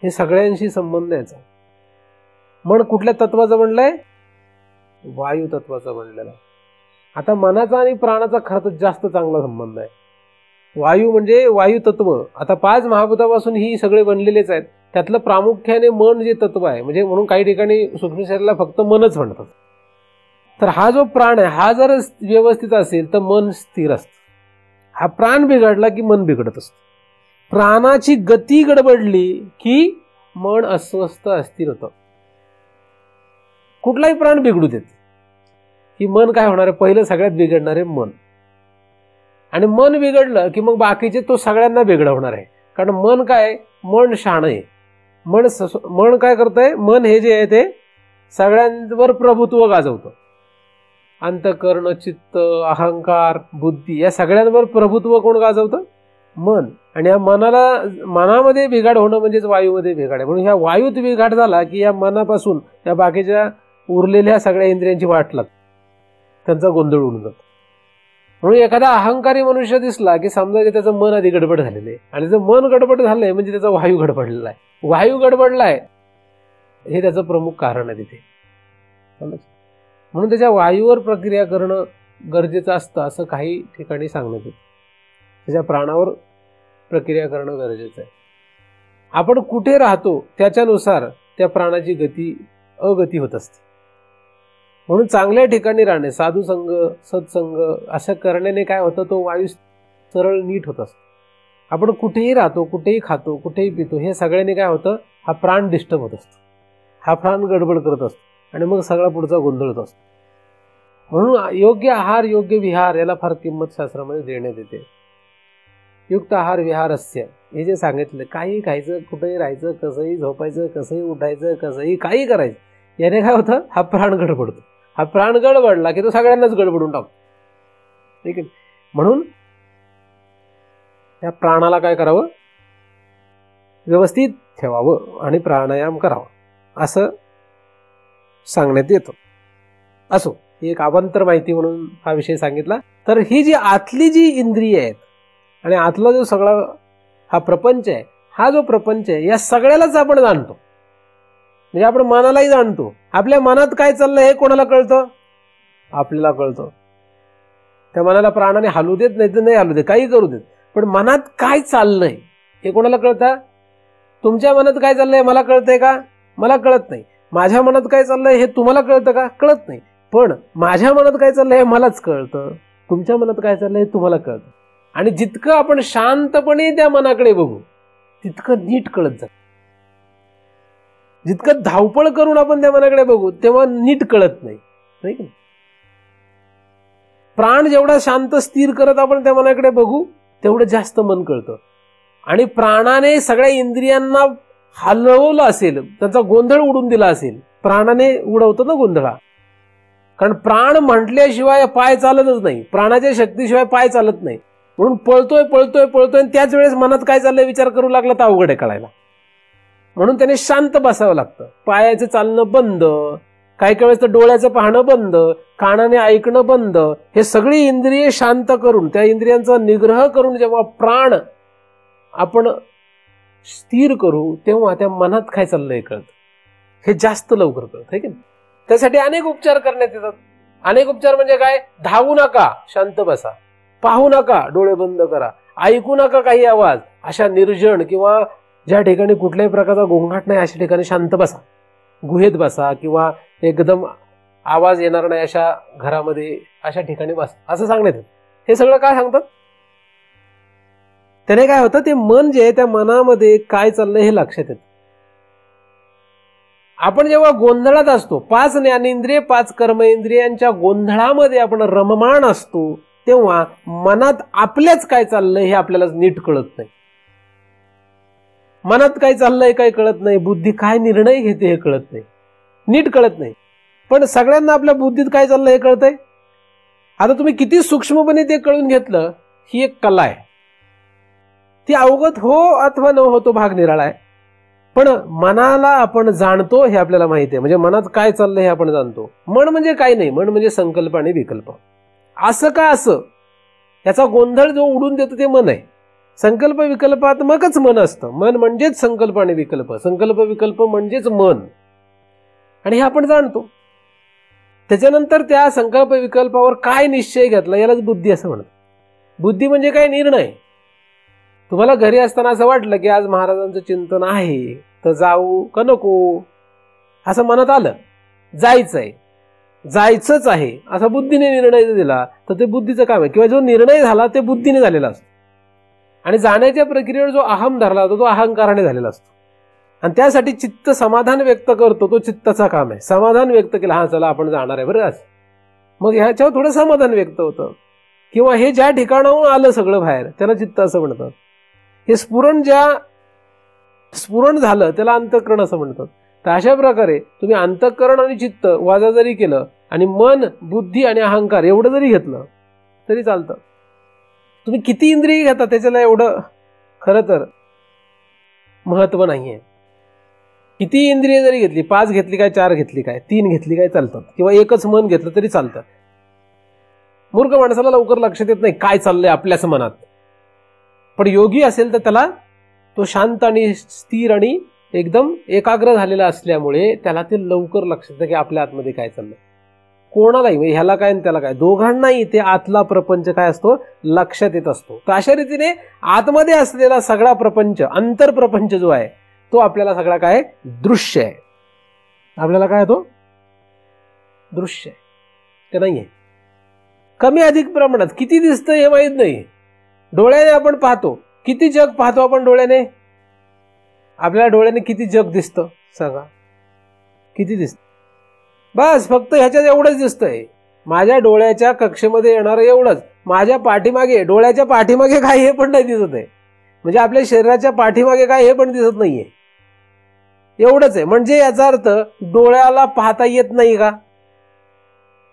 हे सगळ्यांशी संबंध याचा. मन कुठल्या तत्वाचं बनलंय? वायू तत्वाचा बनलेला आहे. आता मनाचा आणि प्राणाचा खरं तर जास्त चांगला संबंध आहे. वायू म्हणजे वायू तत्व. आता 5 महाभूतापासून ही सगळे बनलेलेच आहेत. त्यातलं प्रामुख्याने मन जे तत्व आहे, म्हणजे म्हणून काही ठिकाणी सूक्ष्म शरीराला फक्त मनच म्हणतात. तर हा जो प्राण आहे हा जर व्यवस्थित असेल तर मन स्थिर असतं. हा प्राण बिघडला की मन बिघडत असतं. प्राणाची गती गडबडली की मन अस्वस्थ अस्थिर होतं. कुठलाही प्राण बिघडू देत, की मन काय होणार आहे, पहिलं सगळ्यात बिघडणार आहे मन. आणि मन बिघडलं की मग बाकीचे तो सगळ्यांना बिघडवणार आहे. कारण मन काय, मन शाणं आहे. मन काय करतंय, मन हे जे आहे ते सगळ्यांवर प्रभुत्व गाजवतं. अंतःकरण, चित्त, अहंकार, बुद्धी या सगळ्यांवर प्रभुत्व कोण गाजवतं, मन. आणि या मनामध्ये बिघाड होणं म्हणजेच वायूमध्ये बिघाड आहे. म्हणून ह्या वायूत बिघाड झाला की या मनापासून या बाकीच्या उरलेल्या सगळ्या इंद्रियांची वाट लागते, त्यांचा गोंधळ उडून जातो. म्हणून एखादा अहंकारी मनुष्य दिसला की समजा त्याचं मन आधी गडबड झालेलं आहे. आणि जर मन गडबड झालंय म्हणजे त्याचा वायू गडबडलेला आहे. वायू गडबडलाय हे त्याचं प्रमुख कारण आहे तिथे. म्हणून त्याच्या वायूवर प्रक्रिया करणं गरजेचं असतं असं काही ठिकाणी सांगण्यात येतं. त्याच्या प्राणावर प्रक्रिया करणं गरजेचं आहे. आपण कुठे राहतो त्याच्यानुसार त्या प्राणाची गती अगती होत असते. म्हणून चांगल्या ठिकाणी राहणे, साधुसंग, सत्संग असं करण्याने काय होतं, तो वायू सरळ नीट होत असतो. आपण कुठेही राहतो, कुठेही खातो, कुठेही पितो, हे सगळ्यांनी काय होतं, हा प्राण डिस्टर्ब होत असतो, हा प्राण गडबड करत असतो आणि मग सगळा पुढचा गोंधळ होत असतो. म्हणून योग्य आहार, योग्य विहार याला फार किंमत शास्त्रामध्ये देण्यात येते. युक्त आहार विहारस्य हे जे सांगितलं, काही खायचं, कुठेही राहायचं, कसंही झोपायचं, कसंही उठायचं, कसंही काही करायचं, याने काय होतं, हा प्राण गडबडतो. हा प्राण गडबडला की तो सगळ्यांनाच गडबडून टाकतो. ठीक आहे. म्हणून त्या प्राणाला काय करावं, व्यवस्थित ठेवावं आणि प्राणायाम करावा असं सांगण्यात येतं. असो, एक अवांतर माहिती म्हणून हा विषय सांगितला. तर ही जी आतली जी इंद्रिय आहेत आणि आतला जो सगळा हा प्रपंच आहे, हा जो प्रपंच आहे या सगळ्यालाच आपण जाणतो. म्हणजे आपण मनालाही जाणतो. आपल्या मनात काय चाललंय हे कोणाला कळतं, आपल्याला कळतं. त्या मनाला प्राणाने हलू देत, नाही तर नाही हलू देत, काही करू देत, पण मनात काय चाललंय हे कोणाला कळतं. तुमच्या मनात काय चाललंय मला कळतंय का, मला कळत नाही. माझ्या मनात काय चाललंय हे तुम्हाला कळतं का, कळत नाही. पण माझ्या मनात काय चाललंय हे मलाच कळतं, तुमच्या मनात काय चाललंय हे तुम्हाला कळतं. आणि जितकं आपण शांतपणे त्या मनाकडे बघू तितकं नीट कळत जातं. जितकं धावपळ करून आपण त्या मनाकडे बघू तेव्हा नीट कळत नाही. प्राण जेवढा शांत स्थिर करत आपण त्या मनाकडे बघू तेवढं जास्त मन कळतं. आणि प्राणाने सगळ्या इंद्रियांना हलवलं असेल, त्यांचा गोंधळ उडून दिला असेल, प्राणाने उडवतो ना गोंधळा. कारण प्राण म्हटल्याशिवाय पाय चालतच नाही, प्राणाच्या शक्तीशिवाय पाय चालत नाही. म्हणून पळतोय पळतोय पळतोय आणि त्याच वेळेस मनात काय चाललंय विचार करू लागला तर अवघड आहे कळायला. म्हणून त्याने शांत बसावं लागतं. पायाचं चालणं बंद, काही काही वेळेस तर डोळ्याचं पाहणं बंद, कानाने ऐकणं बंद, हे सगळी इंद्रिये शांत करून त्या इंद्रियांचा निग्रह करून जेव्हा प्राण आपण स्थिर करू तेव्हा त्या मनात काय चाललंय कळतं. हे जास्त लवकर कळतं आहे की नाही. त्यासाठी अनेक उपचार करण्यात येतात. अनेक उपचार म्हणजे काय, धावू नका, शांत बसा, पाहू नका, डोळे बंद करा, ऐकू नका काही आवाज, अशा निर्जन किंवा ज्या ठिकाणी कुठल्याही प्रकारचा गोंगाट नाही अशा ठिकाणी शांत बसा, गुहेत बसा किंवा एकदम आवाज येणार नाही अशा घरामध्ये, अशा ठिकाणी बसा असं सांगण्यात येतं. हे सगळं काय सांगतात, त्याने काय होतं, ते मन जे आहे त्या मनामध्ये काय चाललंय हे लक्षात येतं. आपण जेव्हा गोंधळात असतो, 5 ज्ञानेंद्रिय 5 कर्मेंद्रियांच्या गोंधळामध्ये आपण रममाण असतो तेव्हा मनात आपल्याच काय चाललंय हे आपल्याला नीट कळत नाही. मनात काय चाललंय काय कळत नाही, बुद्धी काय निर्णय घेते हे कळत नाही, नीट कळत नाही. पण सगळ्यांना आपल्या बुद्धीत काय चाललंय हे कळतंय. आता तुम्ही किती सूक्ष्मपणे ते कळून घेतलं ही एक कला आहे. ती अवगत हो अथवा न हो तो भाग निराळा आहे. पण मनाला आपण जाणतो हे आपल्याला माहिती आहे. म्हणजे मनात काय चाललंय हे आपण जाणतो. मन म्हणजे काय नाही, मन म्हणजे संकल्प आणि विकल्प. असं का असं याचा गोंधळ जो उडून देतो ते मन आहे. संकल्प विकल्पात्मकच मन असतं. मन म्हणजेच संकल्प आणि विकल्प, संकल्प विकल्प म्हणजेच मन, आणि हे आपण जाणतो. त्याच्यानंतर त्या संकल्प विकल्पावर काय निश्चय घेतला यालाच बुद्धी असं म्हणतात. बुद्धी म्हणजे काय, निर्णय. तुम्हाला घरी असताना असं वाटलं की आज महाराजांचं चिंतन आहे तर जाऊ का नको, असं मनात आलं, जायचंय, जायचंच आहे असा बुद्धीने निर्णय दिला तर ते बुद्धीचं काम आहे. किंवा जो निर्णय झाला ते बुद्धीने झालेला असतो. आणि जाण्याच्या प्रक्रियेवर जो अहम धरला होता तो अहंकाराने झालेला असतो. आणि त्यासाठी चित्त समाधान व्यक्त करतो, तो चित्ताचा काम आहे. समाधान व्यक्त केलं, हा चला आपण जाणार आहे बरं आज, मग ह्याच्यावर थोडं समाधान व्यक्त होतं. किंवा हे ज्या ठिकाणाहून आलं सगळं बाहेर, त्याला चित्त असं म्हणतात. हे स्फुरण झालं त्याला अंतःकरण असं म्हणतात. तर अशा प्रकारे तुम्ही अंतःकरण आणि चित्त वाजा जरी केलं आणि मन, बुद्धी आणि अहंकार एवढं जरी घेतलं तरी चालतं. तुम्ही किती इंद्रिय घेता त्याच्याला एवढं खरं तर महत्व नाहीये. किती इंद्रिय जरी घेतली, 5 घेतली काय, 4 घेतली काय, 3 घेतली काय चालतात, किंवा एकच मन घेतलं तरी चालतं. मूर्ख माणसाला लवकर लक्षात येत नाही काय चाललंय आपल्याच मनात. पण योगी असेल तर त्याला तो शांत आणि स्थिर आणि एकदम एकाग्र झालेला असल्यामुळे त्याला ते लवकर लक्षात येतं की आपल्या आतमध्ये काय चाललंय. कोणालाही, ह्याला काय आणि त्याला काय, दोघांनाही ते आतला प्रपंच काय असतो लक्षात येत असतो. तर अशा रीतीने आतमध्ये असलेला सगळा प्रपंच, अंतरप्रपंच जो आहे तो आपल्याला सगळा काय दृश्य आहे. आपल्याला काय तो दृश्य आहे का नाहीये. कमी अधिक प्रमाणात किती दिसतं हे माहित नाही. डोळ्याने आपण पाहतो, किती जग पाहतो आपण डोळ्याने. आपल्याला डोळ्याने किती जग दिसतं सांगा, किती दिसतं. बस फक्त ह्याच्यात एवढंच दिसतंय. माझ्या डोळ्याच्या कक्षेमध्ये येणारं एवढंच. माझ्या पाठीमागे, डोळ्याच्या पाठीमागे काय हे पण नाही दिसत आहे. म्हणजे आपल्या शरीराच्या पाठीमागे काय हे पण दिसत नाहीये. एवढंच आहे. म्हणजे याचा अर्थ डोळ्याला पाहता येत नाही का.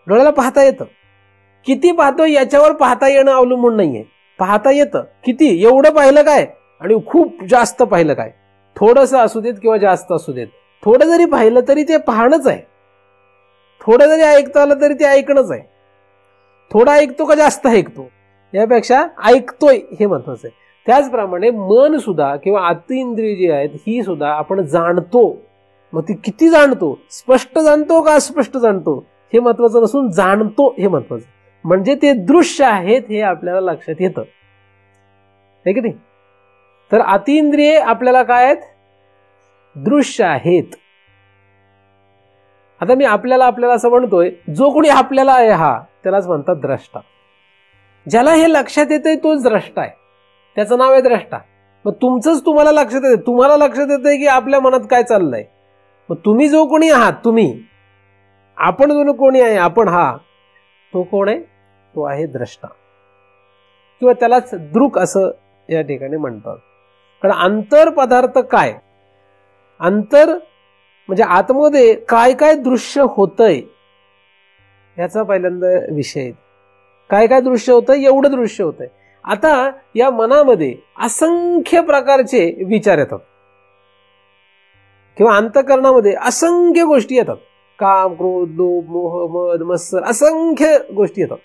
डोळ्याला पाहता येतं. किती पाहतो याच्यावर पाहता येणं अवलंबून नाहीये. पाहता येतं. किती, एवढं पाहिलं काय आणि खूप जास्त पाहिलं काय. थोडंसं असू देत किंवा जास्त असू देत, थोडं जरी पाहिलं तरी ते पाहणंच आहे. थोडं जरी ऐकता आलं तरी ते ऐकणंच आहे. थोडा ऐकतो का जास्त ऐकतो यापेक्षा ऐकतोय हे महत्वाचं आहे. त्याचप्रमाणे मन सुद्धा किंवा आतींद्रिय जी आहेत ही सुद्धा आपण जाणतो. मग ती किती जाणतो, स्पष्ट जाणतो का अस्पष्ट जाणतो हे महत्वाचं नसून जाणतो हे महत्वाचं. म्हणजे ते दृश्य आहेत हे आपल्याला लक्षात येतं, आहे की नाही. तर अतींद्रिये आपल्याला काय आहेत, दृश्य आहेत. आता मी आपल्याला असं म्हणतोय, जो कोणी आपल्याला आहे हा त्यालाच म्हणतात द्रष्टा. ज्याला हे लक्षात येतंय तोच द्रष्टा आहे, त्याचं नाव आहे द्रष्टा. मग तुमचंच तुम्हाला लक्षात येते, तुम्हाला लक्षात येतंय की आपल्या मनात काय चाललंय. मग तुम्ही जो कोणी आहात, तुम्ही, आपण जो कोणी आहे, आपण हा, तो कोण आहे, तो आहे द्रष्टा. किंवा त्यालाच दृक असं या ठिकाणी म्हणतात. कारण अंतर पदार्थ काय, अंतर म्हणजे आतमध्ये काय काय दृश्य होतंय याचा पहिल्यांदा विषय. काय काय दृश्य होतंय, एवढं दृश्य होतंय. आता या मनामध्ये असंख्य प्रकारचे विचार येतात किंवा अंतःकरणामध्ये असंख्य गोष्टी येतात. काम, क्रोध, लोभ, मोह, मद, मत्सर, असंख्य गोष्टी येतात.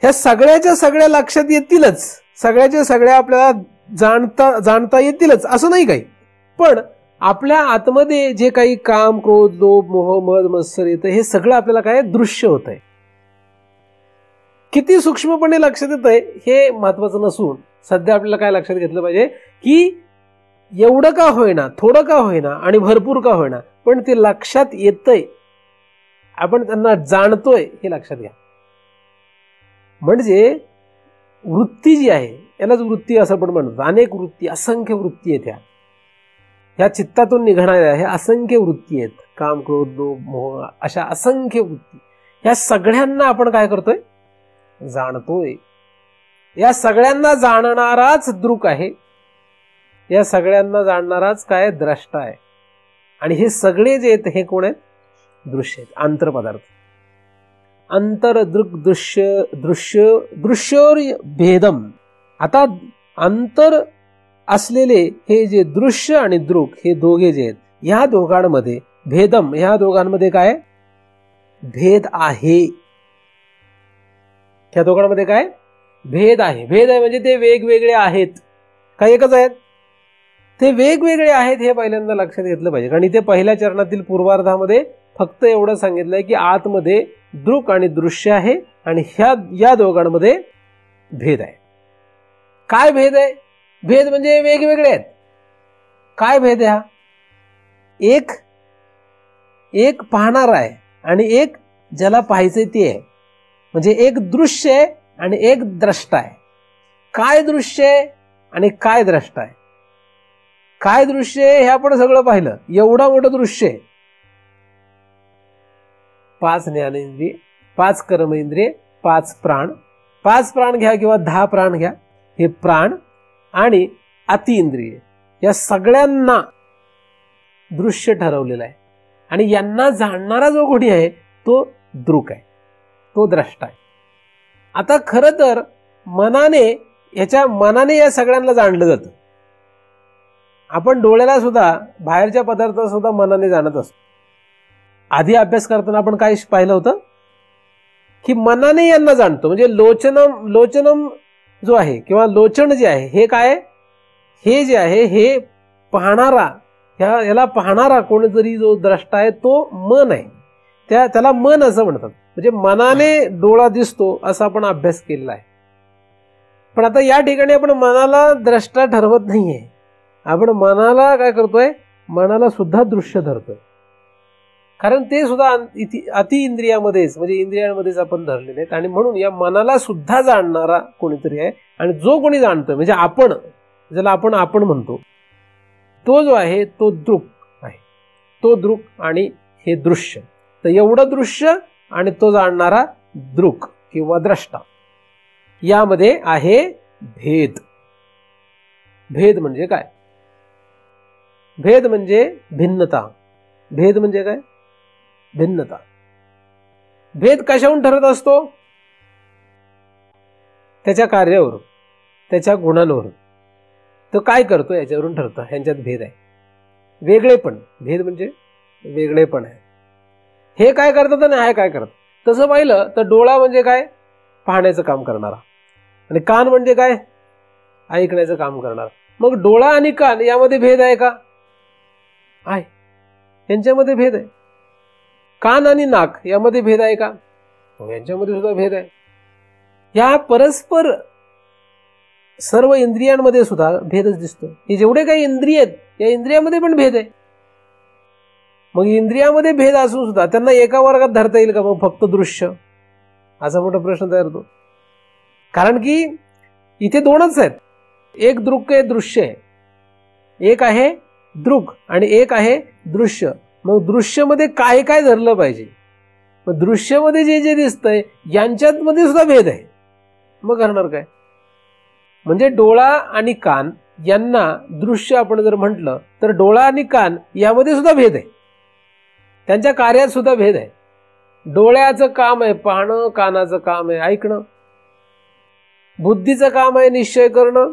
ह्या सगळ्याच्या सगळ्या लक्षात येतीलच, सगळ्याच्या सगळ्या आपल्याला जाणता येतीलच असं नाही काही. पण आपल्या आतमध्ये जे काही काम, क्रोध, लोभ, मोह, मद, मत्सर येतं हे सगळं आपल्याला काय दृश्य होत आहे. किती सूक्ष्मपणे लक्षात येत आहे हे महत्वाचं नसून सध्या आपल्याला काय लक्षात घेतलं पाहिजे की एवढं का होईना, थोडं का होईना आणि भरपूर का होईना, पण ते लक्षात येतंय, आपण त्यांना जाणतोय हे लक्षात घ्या. म्हणजे वृत्ती जी आहे यालाच वृत्ती असं पण म्हणतात. अनेक वृत्ती, असंख्य वृत्ती आहेत ह्या चित्तातून निघणाऱ्या ह्या असंख्य वृत्ती आहेत. काम, क्रोध, लोभ, मोह, अशा असंख्य वृत्ती. ह्या सगळ्यांना आपण काय करतोय, जाणतोय. या सगळ्यांना जाणणाराच दृक आहे, या सगळ्यांना जाणणाराच काय द्रष्टा आहे. आणि हे सगळे जे आहेत हे कोण आहेत, दृश्य आहेत, आंतरपदार्थ. अंतर दृक दृश्य दृश्य दृश्योर भेदम. आता अंतर असलेले हे जे दृश्य आणि दृक हे दोघे जे आहेत ह्या दोघांमध्ये भेदम, ह्या दोघांमध्ये काय भेद आहे. ह्या दोघांमध्ये काय भेद आहे. भेद आहे म्हणजे ते वेगवेगळे आहेत, काय एकच आहेत, ते वेगवेगळे आहेत हे पहिल्यांदा लक्षात घेतलं पाहिजे. कारण इथे पहिल्या चरणातील पूर्वार्धामध्ये फक्त एवढं सांगितलंय की आतमध्ये दृक आणि दृश्य आहे आणि या दोघांमध्ये भेद आहे. काय भेद आहे, भेद म्हणजे वेगवेगळे आहेत. काय भेद आहे हा, एक पाहणार आहे आणि एक ज्याला पाहायचंय ते आहे. म्हणजे एक दृश्य आहे आणि एक द्रष्टा आहे. काय दृश्य आहे आणि काय द्रष्टा आहे काय दृश्य आहे हे आपण सगळं पाहिलं. एवढं मोठं दृश्य आहे. 5 ज्ञानेंद्रिय, 5 कर्मेंद्रिय, 5 प्राण, 5 प्राण घ्या किंवा 10 प्राण घ्या, हे प्राण आणि अतिइंद्रिय या सगळ्यांना दृश्य ठरवलेलं आहे. आणि यांना जाणणारा जो कोणी आहे तो दृक आहे, तो द्रष्टा आहे. आता खरं तर मनाने या सगळ्यांना जाणलं जातं. आपण डोळ्याला सुद्धा, बाहेरच्या पदार्थाला सुद्धा मनाने जाणत असतो. आधी अभ्यास करताना आपण काय पाहिलं होतं की मनाने यांना जाणतो. म्हणजे लोचनम जो आहे किंवा लोचन जे आहे हे काय, हे जे आहे हे पाहणारा, याला पाहणारा कोणीतरी जो द्रष्टा आहे तो मन आहे. त्याला मन असं म्हणतात. म्हणजे मनाने डोळा दिसतो असा आपण अभ्यास केलेला आहे. पण आता या ठिकाणी आपण मनाला द्रष्टा ठरवत नाहीये. आपण मनाला काय करतोय, मनाला सुद्धा दृश्य धरतोय. कारण ते सुद्धा अति इंद्रियामध्येच, म्हणजे इंद्रियांमध्येच आपण धरलेले आहेत. आणि म्हणून या मनाला सुद्धा जाणणारा कोणीतरी आहे. आणि जो कोणी जाणतोय म्हणजे आपण, ज्याला आपण म्हणतो, तो जो आहे तो दृक आहे. तो दृक आणि हे दृश्य. तर एवढं दृश्य आणि तो जाणणारा दृक किंवा द्रष्टा, यामध्ये आहे भेद. भेद म्हणजे काय? भेद म्हणजे भिन्नता. भेद म्हणजे काय? भिन्नता. भेद कशावरून ठरत असतो? त्याच्या कार्यावरून, त्याच्या गुणांवरून. तो काय करतो याच्यावरून ठरतं. ह्यांच्यात भेद आहे. वेगळेपण, भेद म्हणजे वेगळेपण आहे. हे काय करतात आणि हे काय करतात. तसं पाहिलं तर डोळा म्हणजे काय? पाहण्याचं काम करणारा. आणि कान म्हणजे काय? ऐकण्याचं काम करणारा. मग डोळा आणि कान यामध्ये भेद आहे का? आहे. यांच्यामध्ये भेद आहे. कान आणि नाक यामध्ये भेद आहे का? यांच्यामध्ये सुद्धा भेद आहे. या परस्पर सर्व इंद्रियांमध्ये सुद्धा भेदच दिसतो. हे जेवढे काही इंद्रिय आहेत या इंद्रियामध्ये पण भेद आहे. मग इंद्रियामध्ये भेद असून सुद्धा त्यांना एका वर्गात धरता येईल का मग फक्त दृश्य? असा मोठा प्रश्न तयार होतो. कारण की इथे दोनच आहेत. एक दृक आहे, दृश्य आहे. एक आहे दृक आणि एक आहे दृश्य. मग दृश्यमध्ये काय काय धरलं पाहिजे? मग दृश्यमध्ये जे जे दिसतंय यांच्यात मध्ये सुद्धा भेद आहे. मग करणार काय? म्हणजे डोळा आणि कान यांना दृश्य आपण जर म्हटलं तर डोळा आणि कान यामध्ये सुद्धा भेद आहे. त्यांच्या कार्यात सुद्धा भेद आहे. डोळ्याचं काम आहे पाहणं, कानाचं काम आहे ऐकणं, बुद्धीचं काम आहे निश्चय करणं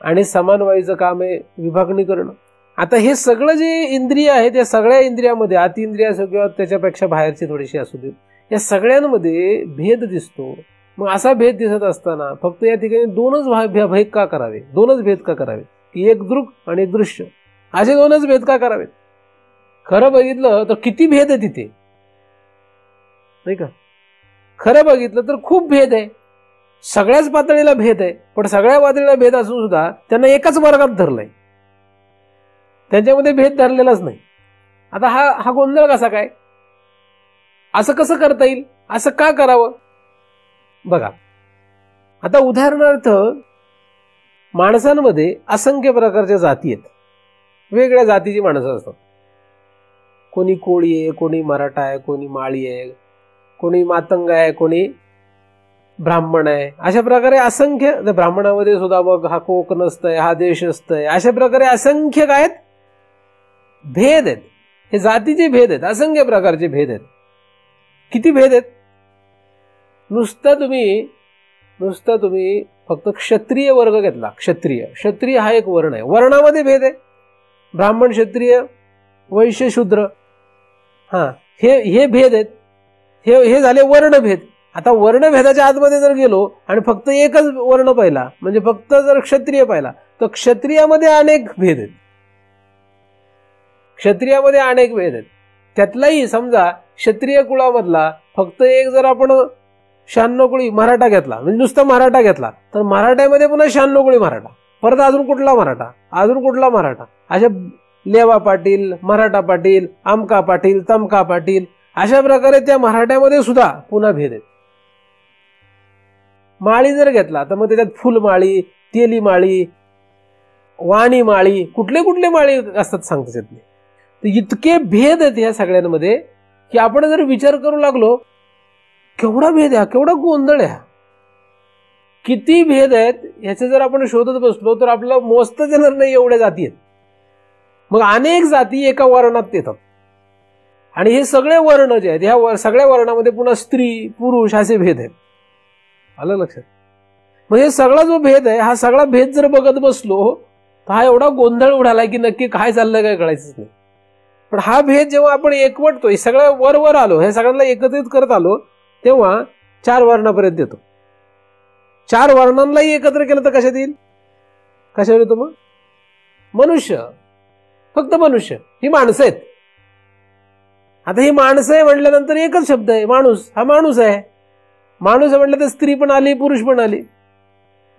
आणि समन्वयाचं काम आहे विभागणी करणं. आता हे सगळं जे इंद्रिय आहेत या सगळ्या इंद्रियामध्ये, अतिइंद्रिय असो किंवा त्याच्यापेक्षा बाहेरची थोडीशी असू दे, या सगळ्यांमध्ये भेद दिसतो. मग असा भेद दिसत असताना फक्त या ठिकाणी दोनच भेद का करावे? दोनच भेद का करावे? की एक दृक आणि एक दृश्य, असे दोनच भेद का करावेत? खरं बघितलं तर किती भेद आहे तिथे, नाही का? खरं बघितलं तर खूप भेद आहे. सगळ्याच पातळीला भेद आहे. पण सगळ्या पातळीला भेद असून सुद्धा त्यांना एकाच वर्गात धरलंय. त्यांच्यामध्ये भेद धरलेलाच नाही. आता हा गोंधळ कसा काय? असं कसं करता येईल? असं का करावं? बघा, आता उदाहरणार्थ माणसांमध्ये असंख्य प्रकारच्या जाती आहेत. वेगळ्या जातीची माणसं असतात. कोणी कोळी आहे, कोणी मराठा आहे, कोणी माळी आहे, कोणी मातंग आहे, कोणी ब्राह्मण आहे. अशा प्रकारे असंख्य, ब्राह्मणामध्ये सुद्धा मग हा कोकणस्थ आहे, हा देशस्थ आहे, अशा प्रकारे असंख्य काय आहेत? भेद आहेत. हे जातीचे भेद आहेत. असंख्य प्रकारचे भेद आहेत. किती भेद आहेत? नुसता तुम्ही फक्त क्षत्रिय वर्ग घेतला. क्षत्रिय हा एक वर्ण आहे. वर्णामध्ये भेद आहे. ब्राह्मण, क्षत्रिय, वैश्य, शूद्र, हे भेद आहेत. हे झाले वर्णभेद. आता वर्णभेदाच्या आतमध्ये जर गेलो आणि फक्त एकच वर्ण पाहिला, म्हणजे फक्त जर क्षत्रिय पाहिला, तर क्षत्रियामध्ये अनेक भेद आहेत. क्षत्रियामध्ये अनेक भेद आहेत. त्यातलाही समजा क्षत्रिय कुळामधला फक्त एक जर आपण 96 कुळी मराठा घेतला, म्हणजे नुसता मराठा घेतला, तर मराठ्यामध्ये पुन्हा 96 कुळी मराठा, परत अजून कुठला मराठा, अजून कुठला मराठा, अशा लेवा पाटील, मराठा पाटील, आमका पाटील, तमका पाटील, अशा प्रकारे त्या मराठ्यामध्ये सुद्धा पुन्हा भेद आहेत. माळी जर घेतला तर मग त्याच्यात फुलमाळी, तेली माळी, वाणी माळी, कुठले कुठले माळी असतात सांगताच येत नाही. तर इतके भेद आहेत ह्या सगळ्यांमध्ये की आपण जर विचार करू लागलो, केवढा भेद आहे, केवढा गोंधळ आहे, किती भेद आहेत ह्याचे जर आपण शोधत बसलो तर आपल्याला मोजताच येणार नाही एवढ्या जाती आहेत. मग अनेक जाती एका वर्णात येतात आणि हे सगळे वर्ण जे आहेत ह्या सगळ्या वर्णामध्ये पुन्हा स्त्री पुरुष असे भेद आहेत. आलं लक्षात? मग हे सगळा जो भेद आहे, हा सगळा भेद जर बघत बसलो तर हा एवढा गोंधळ उडालाय की नक्की काय चाललंय काय कळायचंच नाही. पण हा भेद जेव्हा आपण एकवटतोय, सगळं वर आलो, हे सगळ्यांना एकत्रित करत आलो, तेव्हा 4 वर्णापर्यंत येतो. 4 वर्णांनाही एकत्र केलं तर कशात येईल? कशावर येतो मग? मनुष्य. फक्त मनुष्य. ही माणसं आहेत. आता ही माणसं आहे म्हटल्यानंतर एकच शब्द आहे, माणूस. हा माणूस आहे. माणूस आहे म्हटलं तर स्त्री पण आली, पुरुष पण आली,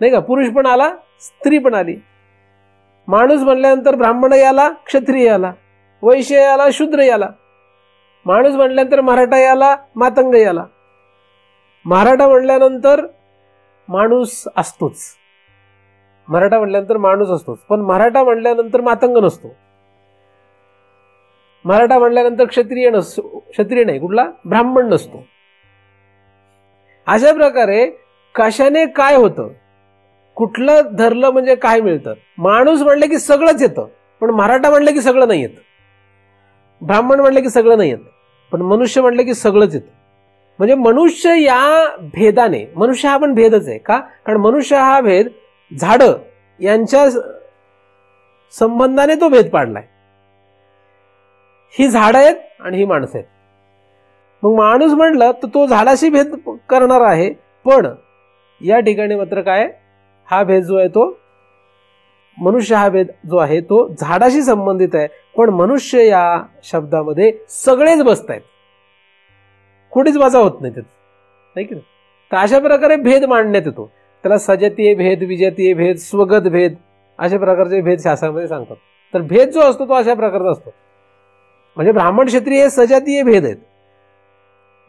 नाही का? पुरुष पण आला, स्त्री पण आली. माणूस म्हणल्यानंतर ब्राह्मण आला, क्षत्रिय आला, वैश्य आला, शूद्र आला. माणूस म्हणल्यानंतर मराठा आला, मातंग आला. मराठा म्हणल्यानंतर माणूस असतोच. मराठा म्हणल्यानंतर माणूस असतोच, पण मराठा म्हणल्यानंतर मातंग नसतो. मराठा म्हणल्यानंतर क्षत्रिय नसतो, क्षत्रिय नाही, कुठला ब्राह्मण नसतो. अशा प्रकारे कशाने काय होतं, कुठलं धरलं म्हणजे काय मिळतं. माणूस म्हणलं की सगळंच येतं, पण मराठा म्हणलं की सगळं नाही येतं. ब्राह्मण म्हणलं की सगळं नाही येतं, पण मनुष्य म्हणलं की सगळंच येतं. म्हणजे मनुष्य या भेदाने, मनुष्य हा पण भेदच आहे का? कारण मनुष्य हा भेद झाडं यांच्या संबंधाने तो भेद पाडलाय. ही झाडं आहेत आणि ही माणसं आहेत. मग माणूस म्हणलं तर तो झाडाशी भेद करणार आहे, पण या ठिकाणी मात्र काय, हा भेद जो आहे तो मनुष्य, हा भेद जो आहे तो झाडाशी संबंधित आहे. पण मनुष्य या शब्दामध्ये सगळेच बसत आहेत, कुठेच वजा होत नाही त्याचं, नाही की नाही? तर अशा प्रकारे भेद मांडण्यात येतो. त्याला सजातीय भेद, विजातीय भेद, स्वगत भेद अशा प्रकारचे भेद शास्त्रामध्ये सांगतात. तर भेद जो असतो तो अशा प्रकारचा असतो. म्हणजे ब्राह्मण क्षत्रिय हे सजातीय भेद आहेत,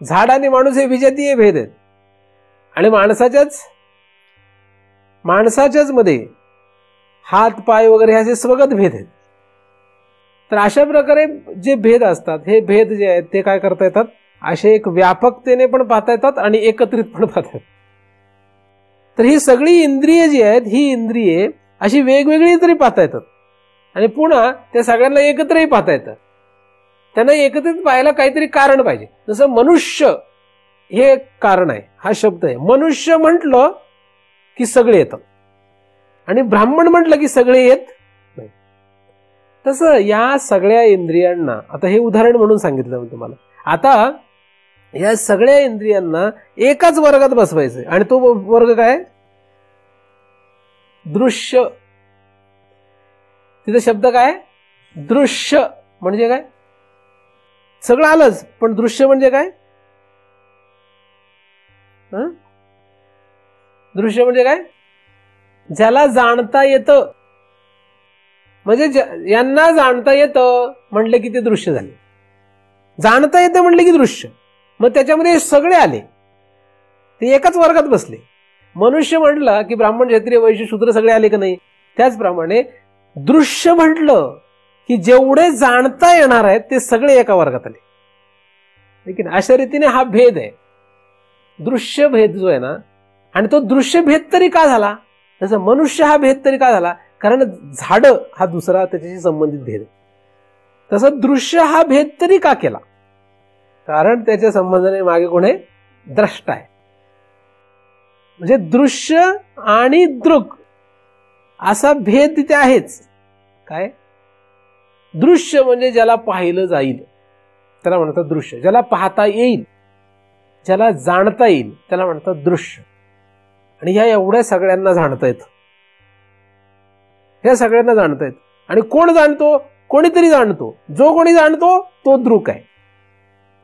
झाड आणि माणूस हे विजातीय भेद आहेत, आणि माणसाच्याच मध्ये हात पाय वगैरे असे स्वगत भेद आहेत. तर अशा प्रकारे जे भेद असतात, हे भेद जे आहेत ते काय करता येतात, असे एक व्यापकतेने पण पाहता येतात आणि एकत्रित पण पाहता येतात. तर ही सगळी इंद्रिय जी आहेत, ही इंद्रिये अशी वेगवेगळी तरी पाहता येतात आणि पुन्हा त्या सगळ्यांना एकत्रही पाहता येतात. त्यांना एकत्रित पाहायला काहीतरी कारण पाहिजे. जसं मनुष्य हे कारण आहे, हा शब्द आहे. मनुष्य म्हटलं की सगळे येतात आणि ब्राह्मण म्हटलं की सगळे येत नाही. तसं या सगळ्या इंद्रियांना, आता हे उदाहरण म्हणून सांगितलं मी तुम्हाला, आता या सगळ्या इंद्रियांना एकाच वर्गात बसवायचं आणि तो वर्ग काय, दृश्य. तिथे शब्द काय, दृश्य म्हणजे काय, सगळं आलंच, पण दृश्य म्हणजे काय, दृश्य म्हणजे काय, ज्याला जाणता येतं. म्हणजे यांना जाणता येतं म्हणले की ते दृश्य झाले. जाणता येतं म्हणले की दृश्य. मग त्याच्यामध्ये सगळे आले, ते एकाच वर्गात बसले. मनुष्य म्हटलं की ब्राह्मण क्षत्रिय वैश्य शूद्र सगळे आले का नाही. त्याचप्रमाणे दृश्य म्हटलं की जेवढे जाणता येणार आहेत ते सगळे एका वर्गात आले. ठीक आहे. अशा रीतीने हा भेद आहे, दृश्य भेद जो आहे ना. आणि तो दृश्य भेद तरी का झाला, तसं मनुष्य हा भेद तरी का झाला, कारण झाड हा दुसरा त्याच्याशी संबंधित भेद आहे. तसं दृश्य हा भेद तरी का केला, कारण त्याच्या संबंधाने मागे कोण आहे, द्रष्टा आहे. म्हणजे दृश्य आणि दृक असा भेद तिथे आहेच. काय, दृश्य म्हणजे ज्याला पाहिलं जाईल त्याला म्हणतात दृश्य, ज्याला पाहता येईल, ज्याला जाणता येईल त्याला म्हणतात दृश्य. आणि ह्या एवढ्या सगळ्यांना जाणता येतं, ह्या सगळ्यांना जाणता येतं. आणि कोण जाणतो, कोणीतरी जाणतो. जो कोणी जाणतो तो दृक आहे,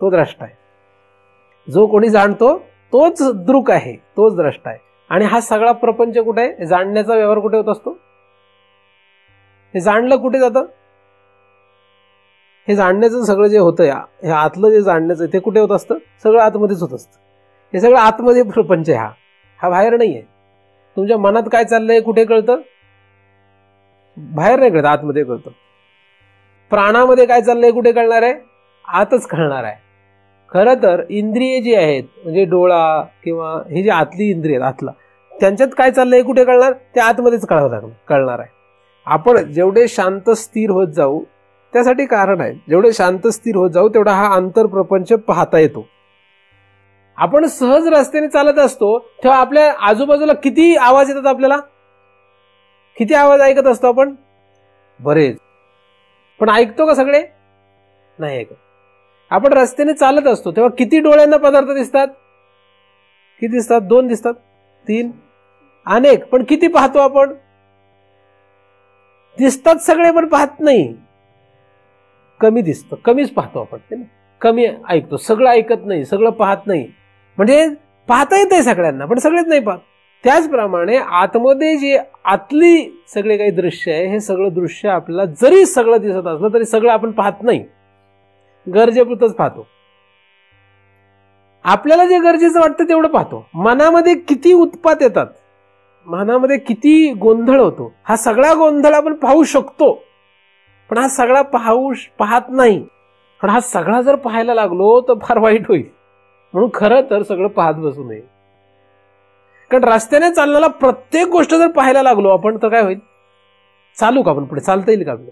तो द्रष्टा आहे. जो कोणी जाणतो तोच दृक आहे, तोच द्रष्टा आहे. आणि हा सगळा प्रपंच कुठे आहे, जाणण्याचा व्यवहार कुठे होत असतो, हे जाणलं कुठे जातं, हे जाणण्याचं सगळं जे होतं, हे आतलं जे जाणण्याचं ते कुठे होत असतं, सगळं आतमध्येच होत असतं. हे सगळं आतमध्ये प्रपंच आहे, हा बाहेर नाही आहे. तुमच्या मनात काय चाललंय कुठे कळतं, बाहेर नाही कळत, आतमध्ये कळतं. प्राणामध्ये काय चाललंय कुठे कळणार आहे? आतच कळणार आहे. खरं तर इंद्रिये जी आहेत म्हणजे डोळा किंवा ही जी आतली इंद्रिय आतला, त्यांच्यात काय चाललंय कुठे कळणार? ते आतमध्येच कळणार आहे. आपण जेवढे शांत स्थिर होत जाऊ, त्यासाठी कारण आहे, जेवढे शांत स्थिर होत जाऊ तेवढा हा आंतरप्रपंच पाहता येतो. आपण सहज रस्त्याने चालत असतो तेव्हा आपल्या आजूबाजूला किती आवाज येतात, आपल्याला किती आवाज ऐकत असतो आपण? बरेच. पण ऐकतो का सगळे? नाही ऐकत. आपण रस्त्याने चालत असतो तेव्हा किती डोळ्यांना पदार्थ दिसतात? किती दिसतात? 2 दिसतात, 3, अनेक. पण किती पाहतो आपण? दिसतात सगळे पण पाहत नाही. कमी दिसतं, कमीच पाहतो आपण, कमी ऐकतो. सगळं ऐकत नाही, सगळं पाहत नाही. म्हणजे पाहता येतंय सगळ्यांना पण सगळेच नाही पाहत. त्याचप्रमाणे आतमध्ये जे आतली सगळे काही दृश्य आहे, हे सगळं दृश्य आपल्याला जरी सगळं दिसत असलं तरी सगळं आपण पाहत नाही, गरजेपुरतच पाहतो. आपल्याला जे गरजेचं वाटतं तेवढं पाहतो. मनामध्ये किती उत्पात येतात, मनामध्ये किती गोंधळ होतो, हा सगळा गोंधळ आपण पाहू शकतो पण हा सगळा पाहत नाही. पण हा सगळा जर पाहायला लागलो तर फार वाईट होईल. म्हणून खरं तर सगळं पाहत बसू नये. कारण रस्त्याने चालण्याला प्रत्येक गोष्ट जर पाहायला लागलो आपण तर काय होईल? चालू का आपण पुढे? चालता येईल का आपलं?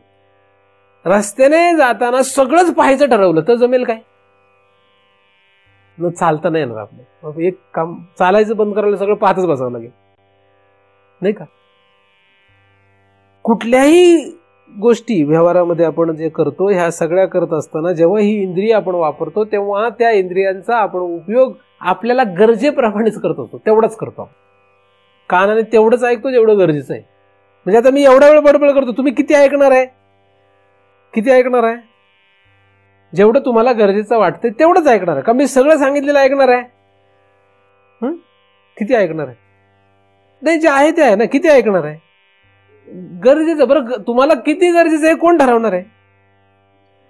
रस्त्याने जाताना सगळंच पाहायचं ठरवलं तर जमेल काय? न चालता नाही येणार आपलं. एक काम चालायचं बंद करायला सगळं पाहतच बसावं लागेल, नाही का? कुठल्याही गोष्टी व्यवहारामध्ये आपण जे करतो, ह्या सगळ्या करत असताना जेव्हा ही इंद्रिय आपण वापरतो तेव्हा त्या इंद्रियांचा आपण उपयोग आपल्याला गरजेप्रमाणेच करत असतो, तेवढाच करतो. कानाने तेवढंच ऐकतो जेवढं गरजेचं आहे. म्हणजे आता मी एवढा वेळ बडबड करतो, तुम्ही किती ऐकणार आहे? किती ऐकणार आहे? जेवढं तुम्हाला गरजेचं वाटतंय तेवढंच ऐकणार आहे का मी सगळं सांगितलेलं ऐकणार आहे? किती ऐकणार आहे? नाही, जे आहे ते आहे ना. किती ऐकणार आहे? गरजेचं. बरं, तुम्हाला किती गरजेचं आहे कोण ठरवणार आहे?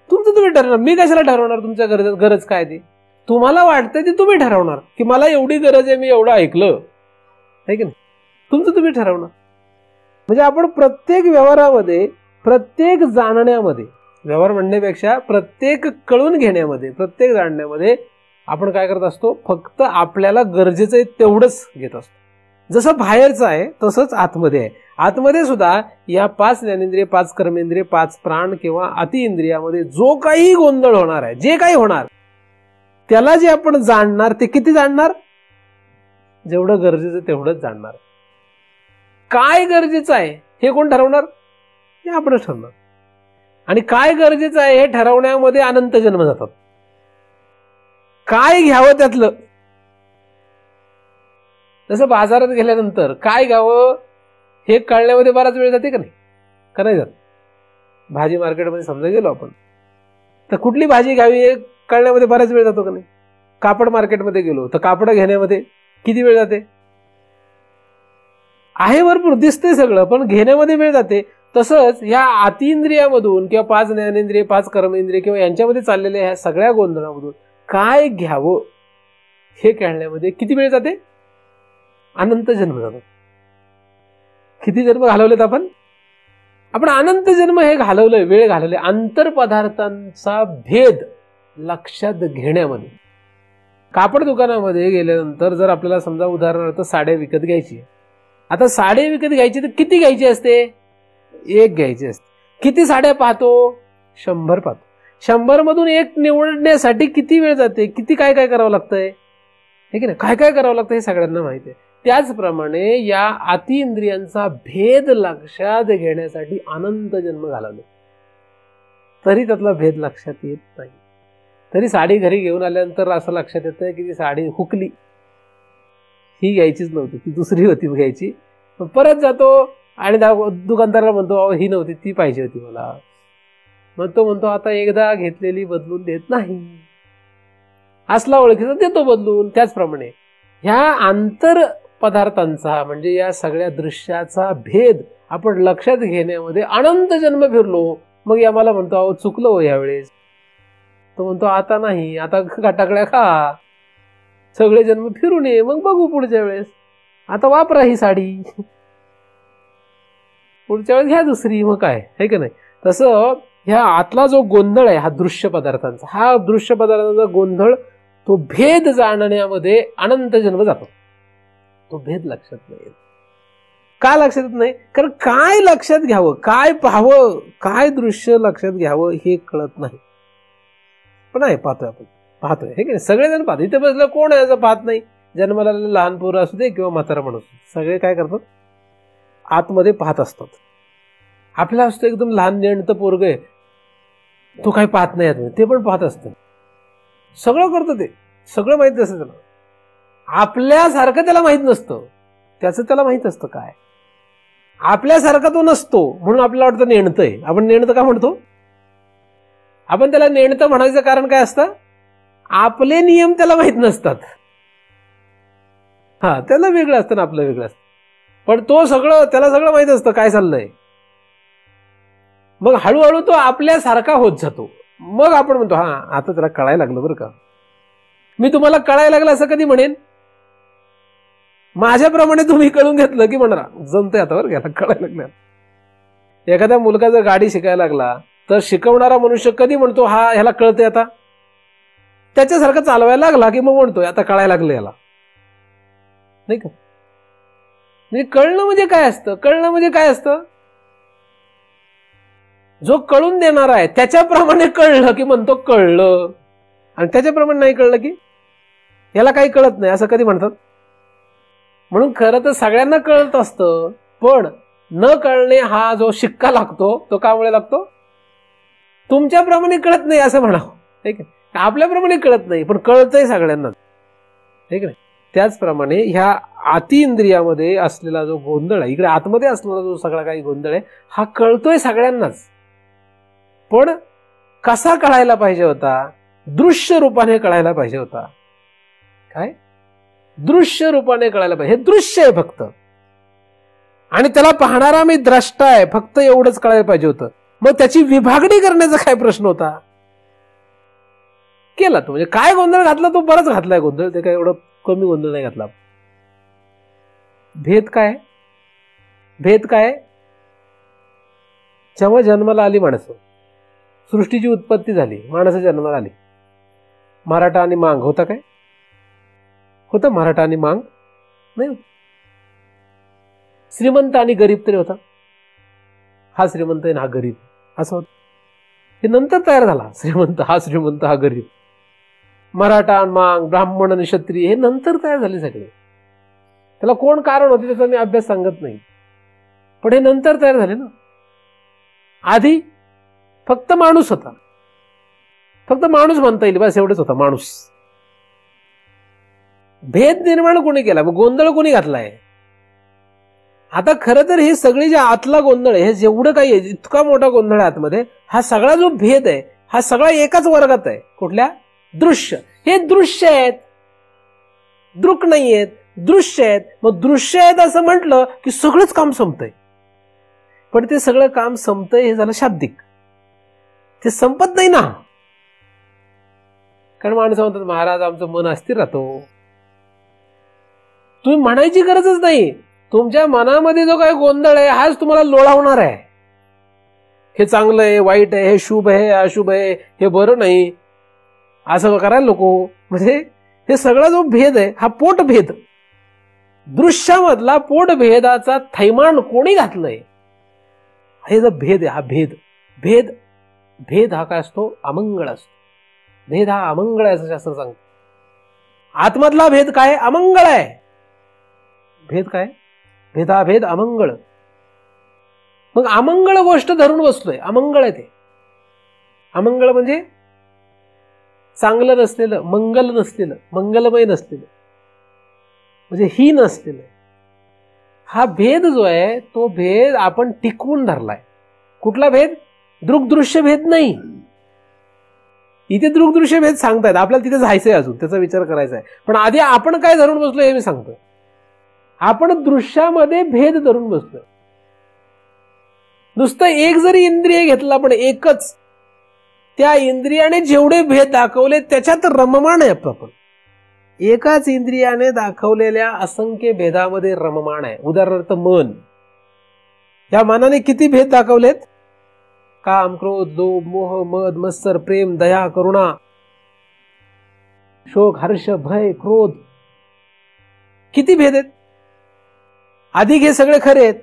तुमचं तुम्ही ठरवणार. मी कशाला ठरवणार तुमच्या गरज काय ते? तुम्हाला वाटतंय ते तुम्ही ठरवणार की मला एवढी गरज आहे, मी एवढं ऐकलं, आहे की नाही? तुमचं तुम्ही ठरवणार. म्हणजे आपण प्रत्येक व्यवहारामध्ये, प्रत्येक जाणण्यामध्ये, व्यवहार म्हणण्यापेक्षा प्रत्येक कळून घेण्यामध्ये, प्रत्येक जाणण्यामध्ये आपण काय करत असतो? फक्त आपल्याला गरजेचं आहे तेवढंच घेत असतो. जसं बाहेरचं आहे तसंच आतमध्ये आहे. आतमध्ये सुद्धा या 5 ज्ञानेंद्रिय, 5 कर्मेंद्रिय, 5 प्राण किंवा अतिइंद्रियामध्ये जो काही गोंधळ होणार आहे, जे काही होणार, त्याला जे आपण जाणणार ते किती जाणणार? जेवढं गरजेचं तेवढंच जाणणार. काय गरजेचं आहे हे कोण ठरवणार? हे आपणच ठरवणार. आणि काय गरजेचं आहे हे ठरवण्यामध्ये अनंत जन्म जातात. काय घ्यावं त्यातलं, जसं बाजारात गेल्यानंतर काय घ्यावं हे कळण्यामध्ये बराच वेळ जाते का नाही? का नाही जात? भाजी मार्केटमध्ये समजा गेलो आपण तर कुठली भाजी घ्यावी हे कळण्यामध्ये बराच वेळ जातो का नाही? कापड मार्केटमध्ये गेलो तर कापड घेण्यामध्ये किती वेळ जाते? आहे भरपूर, दिसतंय सगळं, पण घेण्यामध्ये वेळ जाते. तसंच ह्या अतिइंद्रियामधून किंवा 5 ज्ञानेंद्रिय, 5 कर्मेंद्रिय किंवा यांच्यामध्ये चाललेल्या ह्या सगळ्या गोंधळामधून काय घ्यावं हे कळण्यामध्ये किती वेळ जाते? अनंत जन्म जातात. किती जन्म घालवलेत आपण? अनंत जन्म हे घालवलंय, वेळ घालवले आंतरपदार्थांचा भेद लक्षात घेण्यामध्ये. कापड दुकानामध्ये गेल्यानंतर जर आपल्याला समजा उदाहरणार्थ साड्या विकत घ्यायची, आता साडी विकत घ्यायची तर किती घ्यायची असते? 1 घ्यायची असते. किती साड्या पाहतो? 100 पाहतो. 100 मधून 1 निवडण्यासाठी किती वेळ जाते? किती काय काय करावं लागतंय, हे की नाही? काय काय करावं लागतं हे सगळ्यांना माहिती आहे. त्याचप्रमाणे या अतिइंद्रियांचा भेद लक्षात घेण्यासाठी अनंत जन्म घालवले तरी त्यातला भेद लक्षात येत नाही. तरी साडी घरी घेऊन आल्यानंतर असं लक्षात येतं की ती साडी हुकली, ही घ्यायचीच नव्हती, ती दुसरी होती घ्यायची. परत जातो आणि दुकानदाराला म्हणतो अहो ही नव्हती, ती पाहिजे होती मला. मग तो म्हणतो आता एकदा घेतलेली बदलून देत नाही, असला ओळखीचा देतो बदलून. त्याचप्रमाणे ह्या आंतर पदार्थांचा म्हणजे या सगळ्या दृश्याचा भेद आपण लक्षात घेण्यामध्ये अनंत जन्म फिरलो. मग आम्हाला म्हणतो अहो चुकलो हो यावेळेस. तो म्हणतो आता नाही, आता गटाकड्या खा, सगळे जन्म फिरून ये, मग बघू पुढच्या वेळेस, आता वापरा ही साडी. पुढच्या वेळेस घ्या दुसरी, मग काय आहे की नाही. तसं ह्या आतला जो गोंधळ आहे हा दृश्य पदार्थांचा, हा दृश्य पदार्थांचा गोंधळ, तो भेद जाणण्यामध्ये अनंत जन्म जातो. तो भेद लक्षात नाही. का लक्षात येत नाही? कारण काय लक्षात घ्यावं, काय पाहावं, काय दृश्य लक्षात घ्यावं हे कळत नाही. पण आहे, पाहतोय आपण, पाहतोय हे की नाही. सगळेजण पाहतो. इथे बसलं कोण आहे याचं पाहत नाही. जन्माला लहान पोरं असू दे किंवा म्हातारा माणूस, सगळे काय करतात, आतमध्ये पाहत असतात. आपल्याला असतं एकदम लहान नेणतं पोरग आहे, तो काही पाहत नाही आतमध्ये, ते पण पाहत असतं. सगळं करतं, ते सगळं माहित असतं त्याला. आपल्यासारखं त्याला माहित नसतं, त्याचं त्याला माहित असतं काय. आपल्यासारखा तो नसतो म्हणून आपल्याला वाटतं नेणतंय. आपण नेणतं का म्हणतो? आपण त्याला नेणतं म्हणायचं कारण काय असतं? आपले नियम त्याला माहित नसतात. हा, त्याला वेगळं असतं ना, आपलं वेगळं असतं. पण तो त्याला सगळं माहित असतं काय चाललंय. मग हळूहळू तो आपल्यासारखा होत जातो. मग आपण म्हणतो हा आता त्याला कळायला लागलं बरं का. मी तुम्हाला कळायला लागलं असं कधी म्हणेन? माझ्याप्रमाणे तुम्ही कळून घेतलं की म्हणा जमतंय आता बरं का, कळायला लागलं. एखाद्या मुलगा जर गाडी शिकायला लागला तर शिकवणारा मनुष्य कधी म्हणतो हा ह्याला कळतंय आता? त्याच्यासारखं चालवायला लागला की मग म्हणतोय आता कळायला लागलं याला, नाही का. म्हणजे कळणं म्हणजे काय असतं? कळणं म्हणजे काय असतं? जो कळून देणार आहे त्याच्याप्रमाणे कळलं की म्हणतो कळलं, आणि त्याच्याप्रमाणे नाही कळलं की याला काही कळत नाही असं कधी म्हणतात. म्हणून खरं तर सगळ्यांना कळत असतं, पण न कळणे हा जो शिक्का लागतो तो कामुळे लागतो? तुमच्याप्रमाणे कळत नाही असं म्हणावं, ठीक आहे. आपल्याप्रमाणे कळत नाही पण कळतंय सगळ्यांना, ठीक आहे. त्याचप्रमाणे ह्या आतीइंद्रियामध्ये असलेला जो गोंधळ आहे, इकडे आतमध्ये असलेला जो सगळा काही गोंधळ आहे, हा कळतोय सगळ्यांनाच. पण कसा कळायला पाहिजे होता? दृश्य रूपाने कळायला पाहिजे होता. काय? दृश्य रूपाने कळायला पाहिजे. हे दृश्य आहे फक्त, आणि त्याला पाहणारा मी द्रष्टा आहे, फक्त एवढंच कळायला पाहिजे होतं. मग त्याची विभागणी करण्याचा काय प्रश्न होता? केला तो. म्हणजे काय गोंधळ घातला तो? बराच घातलाय गोंधळ, ते काय एवढं कमी गोंधळ नाही घातला. भेद काय? भेद काय? जेव्हा जन्माला आली माणसं, सृष्टीची उत्पत्ती झाली, माणसं जन्माला आली, मराठा आणि मांग होता काय? होता मराठा आणि मांग? नाही होता. श्रीमंत आणि गरीब तरी होता? हा श्रीमंत आहे ना हा गरीब, असं होतं. हे नंतर तयार झाला. श्रीमंत हा गरीब, मराठा आणि मांग, ब्राह्मण आणि क्षत्रिय, हे नंतर तयार झाले सगळे. त्याला कोण कारण होते त्याचा मी अभ्यास सांगत नाही, पण हे नंतर तयार झाले ना. आधी फक्त माणूस होता, फक्त माणूस म्हणता येईल, बस एवढंच होता, माणूस. भेद निर्माण कोणी केला? मग गोंधळ कोणी घातलाय? आता खरं तर हे सगळे जे आतला गोंधळ आहे, हे जेवढं काही आहे, इतका मोठा गोंधळ आहे आतमध्ये, हा सगळा जो भेद आहे हा सगळा एकाच वर्गात आहे. कुठल्या? दृश्य. हे दृश्य आहेत, दृक नाही आहेत, दृश्य आहेत. मग दृश्य आहेत असं म्हटलं की सगळंच काम संपतंय. पण ते सगळं काम संपतंय हे झालं शाब्दिक, ते संपत नाही ना. कारण माणसं म्हणतात महाराज आमचं मन अस्थिर राहतो. तुम्ही म्हणायची गरजच नाही. तुमच्या मनामध्ये जो काही गोंधळ आहे हाच तुम्हाला लोळावणार आहे. हे चांगलं आहे, वाईट आहे, हे शुभ आहे, अशुभ आहे, हे बरं नाही, असं करायला नको. म्हणजे हे सगळा जो भेद आहे हा पोटभेद, दृश्यामधला पोटभेदाचा थैमान कोणी घातलंय? हे जो भेद आहे हा भेद, भेद भेद हा काय असतो? अमंगळ असतो. भेद हा अमंगळ आहे असं शास्त्र सांगतं. आतमधला भेद काय? अमंगळ आहे. भेद काय? भेदाभेद अमंगळ. मग अमंगळ गोष्ट धरून बसलोय, अमंगळ आहे ते. अमंगळ म्हणजे चांगलं नसलेलं, मंगल नसलेलं, मंगलमय नसलेलं, म्हणजे ही नसलेलं. हा भेद जो आहे तो भेद आपण टिकवून धरलाय. कुठला भेद? दृग्दृश्य भेद नाही. इथे दृग्दृश्य भेद सांगतायत, आपल्याला तिथे जायचंय, अजून त्याचा विचार करायचा आहे. पण आधी आपण काय धरून बसलोय हे मी सांगतोय. आपण दृश्यामध्ये भेद धरून बसलोय. नुसतं एक जरी इंद्रिय घेतलं आपण, एकच, त्या इंद्रियाने जेवढे भेद दाखवले त्याच्यात रममाण आहे आपण. एकाच इंद्रियाने दाखवलेल्या असंख्य भेदामध्ये रममाण आहे. उदाहरणार्थ मन, या मनाने किती भेद दाखवलेत? काम, क्रोध, लोभ, मोह, मद, मत्सर, प्रेम, दया, करुणा, शोक, हर्ष, भय, क्रोध, किती भेद आहेत. अधिक हे सगळे खरे आहेत.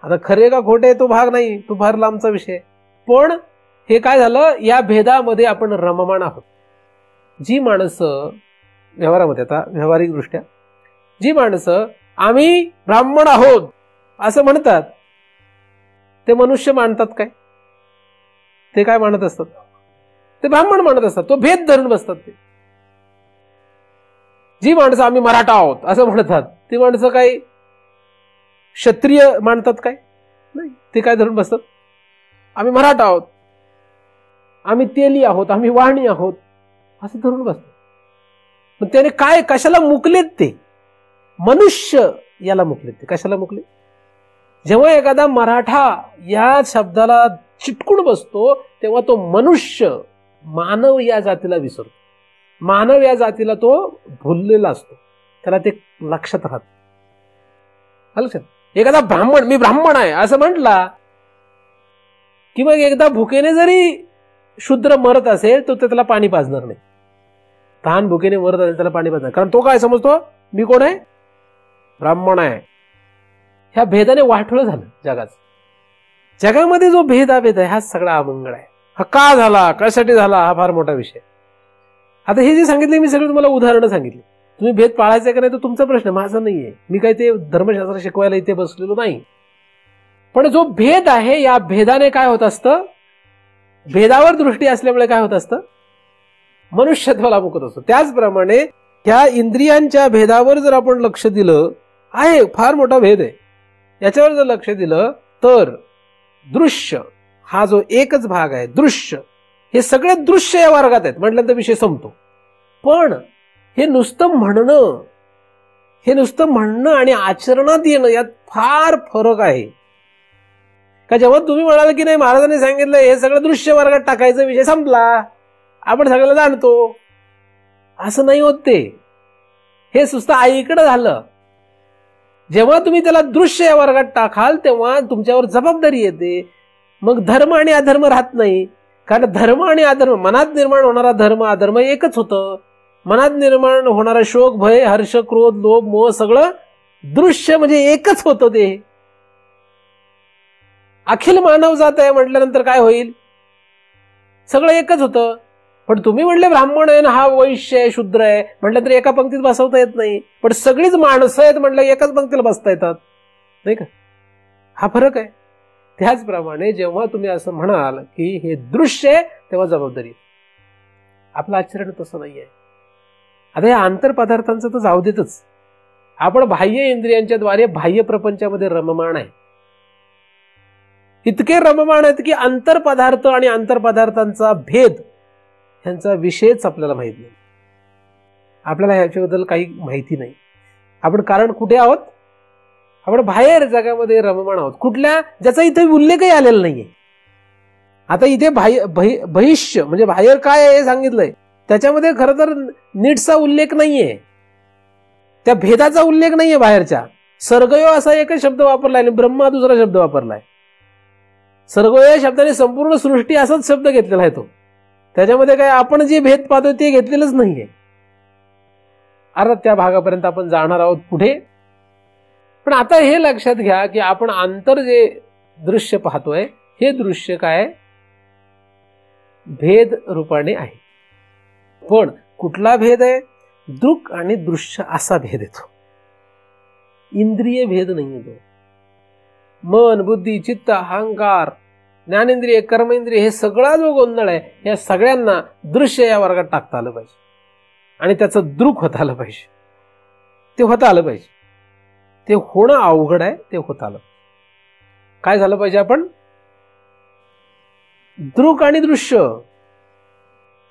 आता खरे का खोटे तो भाग नाही, तो फार लांबचा विषय. पण हे काय झालं, या भेदामध्ये आपण रममाण आहोत. जी माणसं व्यवहारामध्ये, आता व्यावहारिक दृष्ट्या जी माणसं आम्ही ब्राह्मण आहोत असं म्हणतात, ते मनुष्य मानतात काय? ते काय मानत असतात? ते ब्राह्मण मानत असतात. तो भेद धरून बसतात. ते जी माणसं आम्ही मराठा आहोत असं म्हणतात, ती माणसं काय क्षत्रिय मानतात काय? नाही. ते काय धरून बसतात? आम्ही मराठा आहोत, आम्ही तेली आहोत, आम्ही वाहणी आहोत असं धरून बसतात. पण त्याने काय, कशाला मुकलेत ते? मनुष्य याला मुकलेत. ते कशाला मुकले? जेव्हा एखादा मराठा या शब्दाला चिटकून बसतो, तेव्हा तो मनुष्य, मानव या जातीला विसरतो. मानव या जातीला तो भुललेला असतो. त्याला ते लक्षात राहत. लक्षात. एखादा ब्राह्मण, मी ब्राह्मण आहे असं म्हटला की मग एकदा भुकेने जरी शूद्र मरत असेल तर त्याला पाणी पाजणार नाही. तहान भुकेने मरत असेल त्याला पाणी पाजणार, कारण तो काय समजतो, मी कोण आहे? ब्राह्मण आहे. ह्या भेदाने वाटोळं झालं जगाचं. जगामध्ये जो भेदाभेद आहे हा सगळा अमंगळ आहे. हा का झाला, कशासाठी झाला, हा फार मोठा विषय. आता हे जे सांगितले मी सगळे तुम्हाला उदाहरणं सांगितली. तुम्ही भेद पाळायचा का नाही तो तुमचा प्रश्न, माझा नाहीये. मी काय ते धर्मशास्त्र शिकवायला इथे बसलेलो नाही. पण जो भेद आहे, या भेदाने काय होत असतं, भेदावर दृष्टी असल्यामुळे काय होत असतं, मनुष्यत्वाला मुकत असतो. त्याचप्रमाणे ह्या इंद्रियांच्या भेदावर जर आपण लक्ष दिलं, आहे फार मोठा भेद आहे, याच्यावर जर लक्ष दिलं तर दृश्य हा जो एकच भाग आहे, दृश्य, हे सगळे दृश्य या वर्गात आहेत म्हटल्यानंतर विषय संपतो. पण हे नुसतं म्हणणं आणि आचरणात येणं यात फार फरक आहे. का जेव्हा तुम्ही म्हणाल की नाही महाराजांनी सांगितलं हे सगळं दृश्य वर्गात टाकायचा, विषय संपला, आपण सगळ्याला जाणतो, असं नाही होत. ते हे सुस्त आईकडं झालं. जेव्हा तुम्ही त्याला दृश्य या वर्गात टाकाल तेव्हा तुमच्यावर जबाबदारी येते. मग धर्म आणि अधर्म राहत नाही. कारण धर्म आणि अधर्म, मनात निर्माण होणारा धर्म अधर्म एकच होतं. मनात निर्माण होणारा शोक, भय, हर्ष, क्रोध, लोभ, मोह सगळं दृश्य म्हणजे एकच होतं. ते अखिल मानव जात आहे म्हटल्यानंतर काय होईल, सगळं एकच होतं. पण तुम्ही म्हणले ब्राह्मण आहे ना, हा वैश्य आहे, शूद्र आहे म्हटलं तर एका पंक्तीत बसवता येत नाही. पण सगळीच माणसं आहेत म्हटलं एकाच पंक्तीला बसता येतात, नाही का? हा फरक आहे. त्याचप्रमाणे जेव्हा तुम्ही असं म्हणाल की हे दृश्य आहे तेव्हा जबाबदारी. आपलं आचरण तसं नाही आहे. आता या आंतरपदार्थांचं तर जाऊ देतच, आपण बाह्य इंद्रियांच्या द्वारे बाह्य प्रपंचामध्ये रममाण आहे. इतके रममाण आहेत की आंतरपदार्थ आणि आंतरपदार्थांचा भेद यांचा विषयच आपल्याला माहित नाही. आपल्याला ह्याच्याबद्दल काही माहिती नाही. आपण कारण कुठे आहोत, आपण बाहेर जगामध्ये रममाण आहोत. कुठल्या, ज्याचा इथे उल्लेखही आलेला नाहीये. आता इथे बहिष्य म्हणजे बाहेर काय आहे हे सांगितलंय, त्याच्यामध्ये खरं तर नीटचा उल्लेख नाहीये, त्या भेदाचा उल्लेख नाहीये बाहेरच्या. सर्गयो असा एकच शब्द वापरलाय आणि ब्रह्मा दुसरा शब्द वापरलाय. सर्गयो या शब्दाने संपूर्ण सृष्टी असाच शब्द घेतलेला आहे तो. त्याच्यामध्ये काय आपण जे भेद पाहतो ते घेतलेलंच नाहीये. अरे त्या भागापर्यंत आपण जाणार आहोत पुढे. पण आता हे लक्षात घ्या की आपण आंतर जे दृश्य पाहतोय हे दृश्य काय, भेद रूपाने आहे. पण कुठला भेद आहे, दृक आणि दृश्य असा भेद येतो, इंद्रिय भेद नाही येतो. मन, बुद्धी, चित्त, अहंकार, ज्ञानेंद्रिय, कर्मेंद्रिय हे सगळा जो गोंधळ आहे या सगळ्यांना दृश्य या वर्गात टाकता आलं पाहिजे आणि त्याचं दृक होता आलं पाहिजे. ते होता आलं पाहिजे. ते होणं अवघड आहे, ते होत आलं. काय झालं पाहिजे, आपण दृक आणि दृश्य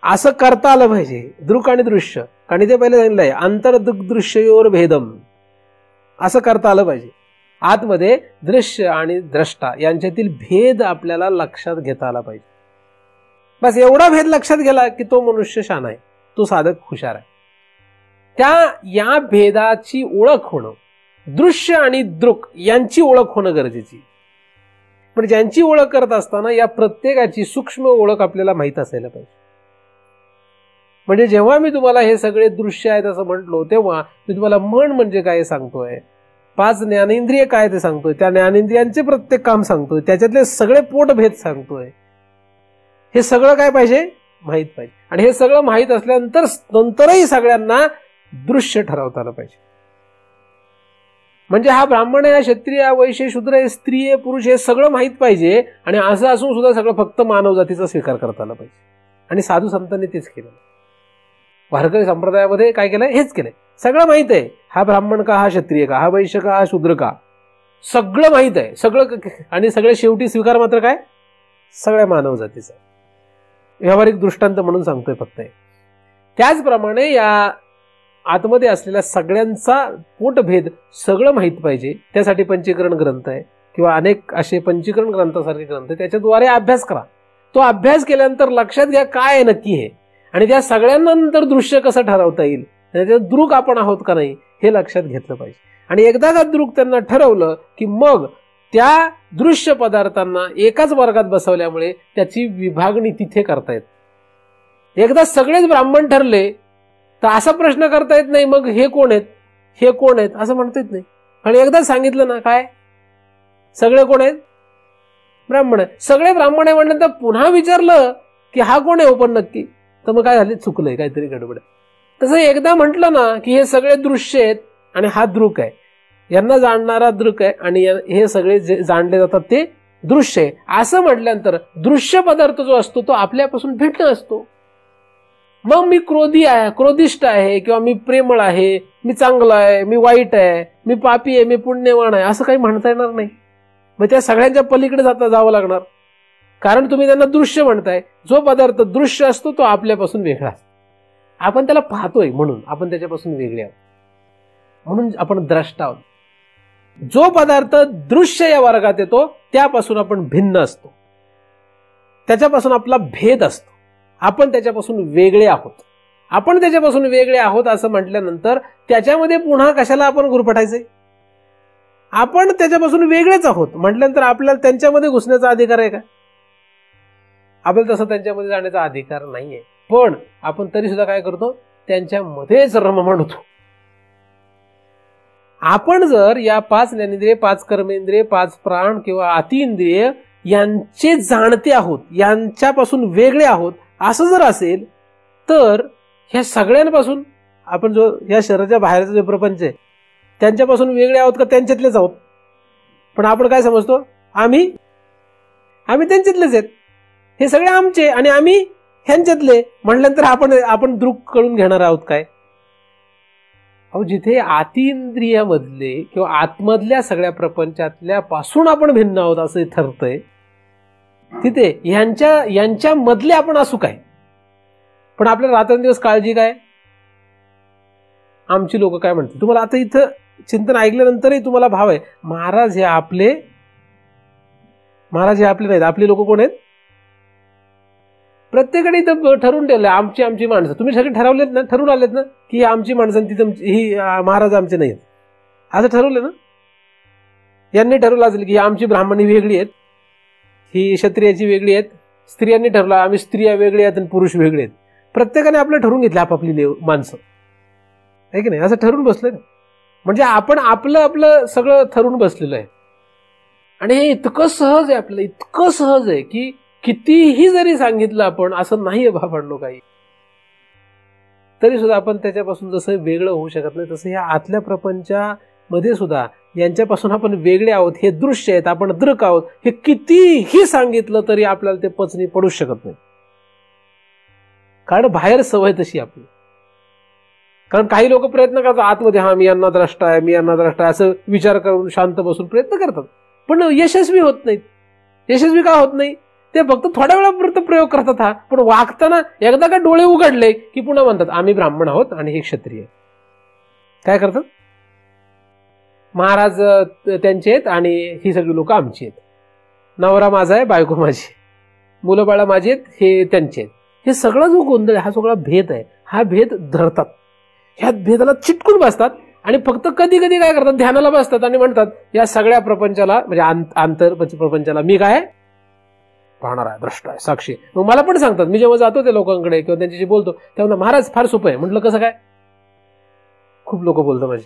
असं करता आलं पाहिजे. दृक आणि दृश्य, कारण ते पहिले सांगितलंय आंतरदृक दृश्ययोर भेदम, असं करता आलं पाहिजे. आतमध्ये दृश्य आणि द्रष्टा यांच्यातील भेद आपल्याला लक्षात घेता आला पाहिजे. बस एवढा भेद लक्षात गेला की तो मनुष्य शान आहे, तो साधक हुशार आहे. या भेदाची ओळख होणं दृश्य आणि दृक यांची ओळख होणं गरजेची. पण ज्यांची ओळख करत असताना या प्रत्येकाची सूक्ष्म ओळख आपल्याला माहीत असायला पाहिजे. म्हणजे जेव्हा मी तुम्हाला हे सगळे दृश्य आहेत असं म्हटलो, तेव्हा मी तुम्हाला मन म्हणजे काय सांगतोय, 5 ज्ञानेंद्रिय काय ते सांगतोय, त्या ज्ञानेंद्रियांचे प्रत्येक काम सांगतोय, त्याच्यातले सगळे पोटभेद सांगतोय. हे सगळं काय पाहिजे, माहीत पाहिजे. आणि हे सगळं माहीत असल्यानंतर नंतरही सगळ्यांना दृश्य ठरवता आलं पाहिजे. म्हणजे हा ब्राह्मण आहे, क्षत्रिय, वैश्य, शूद्र आहे, स्त्री आहे, पुरुष हे सगळं माहीत पाहिजे. आणि असं असून सुद्धा सगळं फक्त मानव जातीचा स्वीकार करता आला पाहिजे. आणि साधू संतांनी तेच केलं. वारकरी संप्रदायामध्ये काय केलंय, हेच केलंय. सगळं माहित आहे, हा ब्राह्मण का, हा क्षत्रिय का, हा वैश्य का, हा शूद्र का, सगळं माहित आहे सगळं. आणि सगळे शेवटी स्वीकार मात्र काय, सगळ्या मानव जातीचा. व्यावहारिक दृष्टांत म्हणून सांगतोय फक्त. त्याचप्रमाणे या आतमध्ये असलेल्या सगळ्यांचा पोटभेद सगळं माहित पाहिजे. त्यासाठी पंचीकरण ग्रंथ आहे किंवा अनेक असे पंचीकरण ग्रंथासारखे ग्रंथ, त्याच्याद्वारे अभ्यास करा. तो अभ्यास केल्यानंतर लक्षात घ्या काय आहे नक्की हे, आणि त्या सगळ्यांना नंतर दृश्य कसं ठरवता येईल, त्याच्यात दृक आपण आहोत का नाही हे लक्षात घेतलं पाहिजे. आणि एकदा का दृक त्यांना ठरवलं की मग त्या दृश्य पदार्थांना एकाच वर्गात बसवल्यामुळे त्याची विभागणी तिथे करता येत. एकदा सगळेच ब्राह्मण ठरले तर असा प्रश्न करता येत नाही मग हे कोण आहेत, हे कोण आहेत असं म्हणता येत नाही. आणि एकदा सांगितलं ना काय सगळे कोण आहेत, ब्राह्मण आहे, सगळे ब्राह्मण आहे म्हणल्यानंतर पुन्हा विचारलं की हा कोण आहे पण नक्की, तर मग काय झाले, चुकलंय, काहीतरी गडबड. तसं एकदा म्हटलं ना की हे सगळे दृश्य आहेत आणि हा दृक आहे, यांना जाणणारा दृक आहे आणि हे सगळे जे जाणले जातात ते दृश्य आहे, असं म्हटल्यानंतर दृश्य पदार्थ जो असतो तो आपल्यापासून भिन्न असतो. मग मी क्रोधिष्ट आहे किंवा मी प्रेमळ आहे, मी चांगला आहे, मी वाईट आहे, मी पापी आहे, मी पुण्यवान आहे असं काही म्हणता येणार नाही. मग त्या सगळ्यांच्या पलीकडे जावं लागणार, कारण तुम्ही त्यांना दृश्य म्हणताय. जो पदार्थ दृश्य असतो तो आपल्यापासून वेगळा असतो. आपण त्याला पाहतोय म्हणून आपण त्याच्यापासून वेगळे आहोत, म्हणून आपण द्रष्टा आहोत. जो पदार्थ दृश्य या वर्गात येतो त्यापासून आपण भिन्न असतो, त्याच्यापासून आपला भेद असतो, आपण त्याच्यापासून वेगळे आहोत. आपण त्याच्यापासून वेगळे आहोत असं म्हटल्यानंतर त्याच्यामध्ये पुन्हा कशाला आपण गुरफटायचंय. आपण त्याच्यापासून वेगळेच आहोत म्हटल्यानंतर आपल्याला त्यांच्यामध्ये घुसण्याचा अधिकार आहे का, आपल्याला तसं त्यांच्यामध्ये जाण्याचा अधिकार नाहीये. पण आपण तरी सुद्धा काय करतो, त्यांच्यामध्येच रममाण होतो. आपण जर या 5 ज्ञानेंद्रिय, 5 कर्मेंद्रिय, 5 प्राण किंवा अतिइंद्रिय यांचे जाणते आहोत, यांच्यापासून वेगळे आहोत असं जर असेल तर ह्या सगळ्यांपासून आपण जो या शरीराच्या बाहेरचा जो प्रपंच आहे त्यांच्यापासून वेगळे आहोत का त्यांच्यातलेच आहोत. पण आपण काय समजतो, आम्ही त्यांच्यातलेच आहेत, हे सगळे आमचे आणि आम्ही ह्यांच्यातले म्हटल्यानंतर आपण दृक करून घेणार आहोत काय. अहो जिथे अतिइंद्रियामधले किंवा आतमधल्या सगळ्या प्रपंचातल्या पासून आपण भिन्न आहोत असं ठरतंय, तिथे यांच्या मधले आपण असू काय. पण आपल्याला रात्रंदिवस काळजी काय, आमची लोक काय म्हणतात. तुम्हाला आता इथं चिंतन ऐकल्यानंतरही तुम्हाला भाव आहे, महाराज हे आपले नाहीत, आपली लोक कोण आहेत. प्रत्येकाने इथं ठरवून ठेवलंय आमची माणसं. तुम्ही सगळे ठरवून आलेत ना की आमची माणसं, तिथं ही महाराज आमचे नाहीत असं ठरवलं ना. यांनी ठरवलं असेल की आमची ब्राह्मणी वेगळी आहेत, ही क्षत्रियाची वेगळी आहेत, स्त्रियांनी ठरवलं आम्ही स्त्रिया वेगळी आहेत आणि पुरुष वेगळे आहेत. प्रत्येकाने आपलं ठरवून घेतलं आपापली माणसं, आहे की नाही, असं ठरवून बसलंय ना. म्हणजे आपण आपलं सगळं ठरवून बसलेलं आहे. आणि हे इतकं सहज आहे, आपलं इतकं सहज आहे की कितीही जरी सांगितलं आपण असं नाहीये बाबांनो काही, तरी सुद्धा आपण त्याच्यापासून जसं वेगळं होऊ शकत नाही तसं या आतल्या प्रपंचामध्ये सुद्धा यांच्यापासून आपण वेगळे आहोत, हे दृश्य आहेत, आपण दृक आहोत, हे कितीही सांगितलं तरी आपल्याला ते पचनी पडूच शकत नाही. कारण बाहेर सवय तशी आपली. कारण काही लोक प्रयत्न करतात आतमध्ये, हा मी यांना द्रष्टा आहे असं विचार करून शांत बसून प्रयत्न करतात, पण यशस्वी होत नाहीत. यशस्वी का होत नाही, ते फक्त थोड्या वेळापुरतं प्रयोग करतात हा, पण वागताना एकदा का डोळे उघडले की पुन्हा म्हणतात आम्ही ब्राह्मण आहोत आणि हे क्षत्रिय. काय करतात, महाराज त्यांचे आहेत आणि ही सगळी लोक आमची आहेत, नवरा माझा आहे, बायको माझी, मुलं बाळा माझी आहेत, हे त्यांचे आहेत. हे सगळं जो गोंधळ, हा सगळा भेद आहे, हा भेद धरतात, ह्या भेदाला चिटकून बसतात आणि फक्त कधी कधी काय करतात, ध्यानाला बसतात आणि म्हणतात या सगळ्या प्रपंचाला म्हणजे आंतर प्रपंचाला मी काय पाहणार आहे, द्रष्टा आहे, साक्षी. मग मला पण सांगतात, मी जेव्हा जातो त्या लोकांकडे किंवा त्यांच्याशी बोलतो तेव्हा महाराज फार सोपं आहे. म्हटलं कसं काय? खूप लोक बोलतात माझे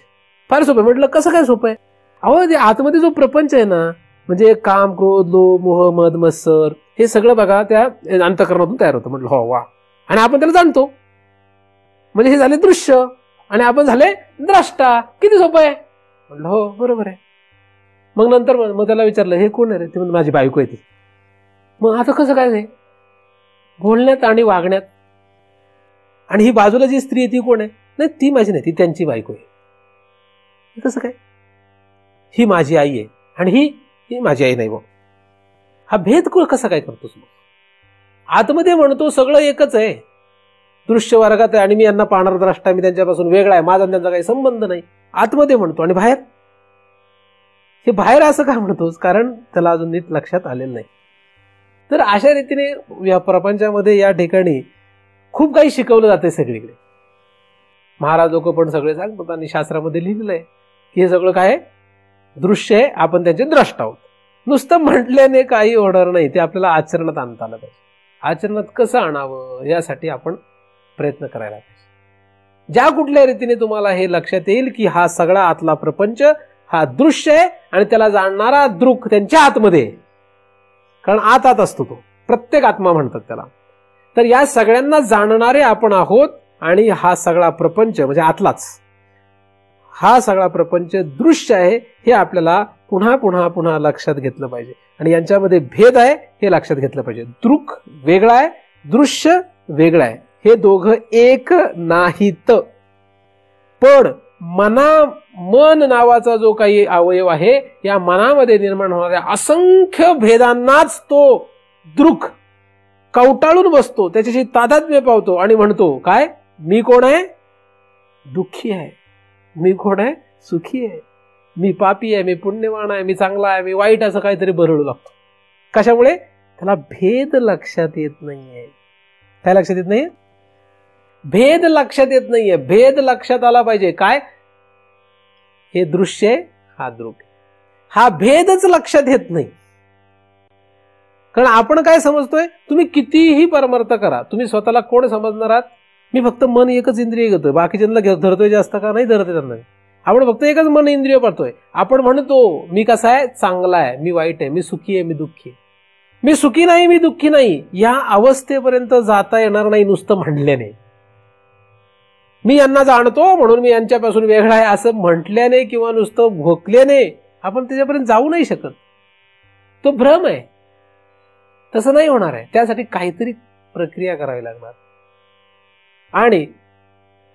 फार सोपं आहे. म्हटलं कसं काय सोपं आहे? अहो ते आतमध्ये जो प्रपंच आहे ना, म्हणजे काम, क्रोध, लोभ, मोह, मद, मत्सर हे सगळं बघा त्या अंतःकरणातून तयार होतं. म्हटलं हो वा. आणि आपण त्याला जाणतो, म्हणजे हे झाले दृश्य आणि आपण झाले द्रष्टा. किती सोपं आहे. म्हटलं हो बरोबर आहे. मग नंतर मग त्याला विचारलं हे कोण आहे रे? ते म्हणजे माझी बायको आहे ती. मग आता कसं काय? बोलण्यात आणि वागण्यात. आणि ही बाजूला जी स्त्री आहे ती कोण आहे? नाही ती माझी नाही, ती त्यांची बायको आहे. कसं काय? ही माझी आई आहे आणि ही माझी आई नाही. हा भेद कसा काय करतोस? मग आतमध्ये म्हणतो सगळं एकच आहे, दृश्य वर्गात आहे आणि मी यांना पाहणार द्रष्टा, मी त्यांच्यापासून वेगळा आहे, माझा त्यांचा काही संबंध नाही, आतमध्ये म्हणतो. आणि बाहेर हे बाहेर असं का म्हणतोस? कारण त्याला अजून नीट लक्षात आलेलं नाही. तर अशा रीतीने या प्रपंचामध्ये या ठिकाणी खूप काही शिकवलं जाते सगळीकडे. महाराज लोक पण सगळे सांगतात आणि शास्त्रामध्ये लिहिलेलं आहे की हे सगळं काय दृश्य आहे, आपण त्यांचे द्रष्टा आहोत. नुसतं म्हटल्याने काही होणार नाही, ते आपल्याला आचरणात आणता आलं पाहिजे. आचरणात कसं आणावं यासाठी आपण प्रयत्न करायला पाहिजे. ज्या कुठल्या रीतीने तुम्हाला हे लक्षात येईल की हा सगळा आतला प्रपंच हा दृश्य आहे आणि त्याला जाणणारा दृक त्यांच्या आतमध्ये, कारण आत असतो तो, प्रत्येक आत्मा म्हणतात त्याला. तर या सगळ्यांना जाणणारे आपण आहोत आणि हा सगळा प्रपंच म्हणजे आतलाच हा सगळा प्रपंच दृश्य आहे हे आपल्याला पुन्हा पुन्हा पुन्हा लक्षात घेतलं पाहिजे. आणि यांच्यामध्ये भेद आहे हे लक्षात घेतलं पाहिजे. दृक वेगळा आहे, दृश्य वेगळा आहे, हे दोघं एक नाहीत. पण मन नावाचा जो काही अवयव आहे, या मनामध्ये निर्माण होणाऱ्या असंख्य भेदांनाच तो दृक कवटाळून बसतो, त्याच्याशी तादात्म्य पावतो आणि म्हणतो काय, मी कोण आहे? दुःखी आहे. मी कोण आहे? सुखी आहे. मी पापी आहे, मी पुण्यवान आहे, मी चांगला आहे, मी वाईट, असं काहीतरी बरळू लागतो. कशामुळे? त्याला भेद लक्षात येत नाहीये. काय लक्षात येत नाहीये? भेद लक्षात येत नाहीये. भेद लक्षात आला पाहिजे. काय? हे दृश्य आहे, हा दृक. हा भेदच लक्षात येत नाही. कारण आपण काय समजतोय, तुम्ही कितीही परमार्थ करा, तुम्ही स्वतःला कोण समजणार आहात? मी फक्त मन एकच इंद्रिय घेतोय, बाकीच्यांना धरतोय जास्त का? नाही धरतोय त्यांना. आपण फक्त एकच मन इंद्रिय पाहतोय. आपण म्हणतो मी कसा आहे? चांगला आहे, मी वाईट आहे, मी सुखी आहे, मी दुःखी आहे. मी सुखी नाही, मी दुःखी नाही, या अवस्थेपर्यंत जाता येणार नाही नुसतं म्हणल्याने. मी यांना जाणतो म्हणून मी यांच्यापासून वेगळा आहे असं म्हटल्याने किंवा नुसतं भोकल्याने आपण त्याच्यापर्यंत जाऊ नाही शकत. तो भ्रम आहे. तसं नाही होणार आहे. त्यासाठी काहीतरी प्रक्रिया करावी लागणार. आणि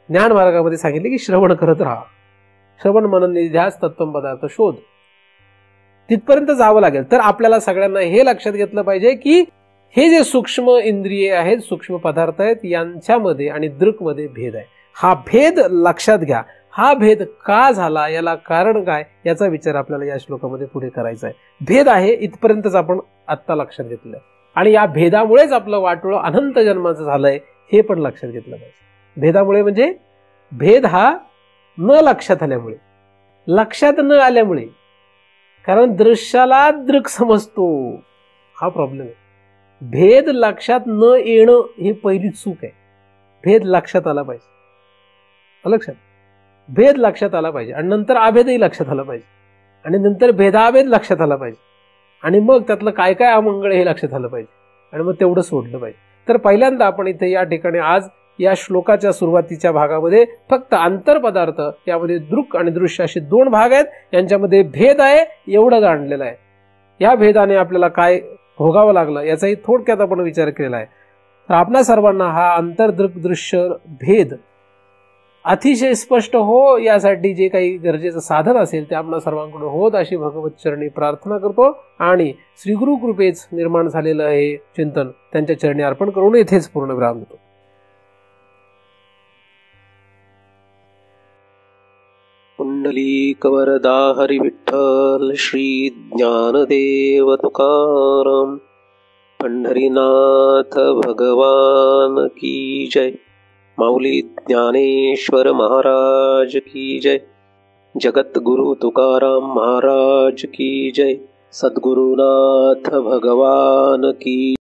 ज्ञान मार्गामध्ये सांगितले की श्रवण करत राहा. श्रवण मनन निध्यास तत्त्वम पदार्थ शोध, तिथपर्यंत जावं लागेल. तर आपल्याला सगळ्यांना हे लक्षात घेतलं पाहिजे की हे जे सूक्ष्म इंद्रिय आहेत, सूक्ष्म पदार्थ आहेत, यांच्यामध्ये आणि दृकमध्ये भेद आहे. हा भेद लक्षात घ्या. हा भेद का झाला, याला कारण काय, याचा विचार आपल्याला या श्लोकामध्ये पुढे करायचा आहे. भेद आहे इथपर्यंतच आपण आत्ता लक्षात घेतलं आणि या भेदामुळेच आपलं वाटोळं अनंत जन्माचं झालंय हे पण लक्षात घेतलं पाहिजे. भेदामुळे म्हणजे भेद हा न लक्षात आल्यामुळे, लक्षात न आल्यामुळे. कारण दृश्याला दृक समजतो, हा प्रॉब्लेम आहे. भेद लक्षात न येणं ही पहिली चूक आहे. भेद लक्षात आला पाहिजे. लक्षात भेद लक्षात आला पाहिजे आणि नंतर अभेदही लक्षात आला पाहिजे आणि नंतर भेदाभेद लक्षात आला पाहिजे आणि मग त्यातलं काय काय अमंगळ हे लक्षात आलं पाहिजे आणि मग तेवढं सोडलं पाहिजे. तर पहिल्यांदा आपण इथे या ठिकाणी आज या श्लोकाच्या सुरुवातीच्या भागामध्ये फक्त आंतरपदार्थ, यामध्ये दृक आणि दृश्य असे दोन भाग आहेत, यांच्यामध्ये भेद आहे एवढं जाणलेलं आहे. या भेदाने आपल्याला काय भोगावं लागलं याचाही थोडक्यात आपण विचार केलेला आहे. तर आपणा सर्वांना हा आंतरदृक दृश्य भेद अतिशय स्पष्ट हो यासाठी जे काही गरजेचं साधन असेल ते आपणा सर्वांकडून होत अशी भगवत चरणी प्रार्थना करतो आणि श्री गुरु कृपेच निर्माण झालेलं हे चिंतन त्यांच्या चरणी अर्पण करून येथेच पूर्ण विराम देतो. पुंडलीक वरदा हरी विठ्ठल श्री ज्ञानदेव तुकाराम पंढरीनाथ भगवान की जय. माऊली ज्ञानेश्वर महाराज की जय. जगद्गुरु तुकाराम महाराज की जय. सद्गुरुनाथ भगवान की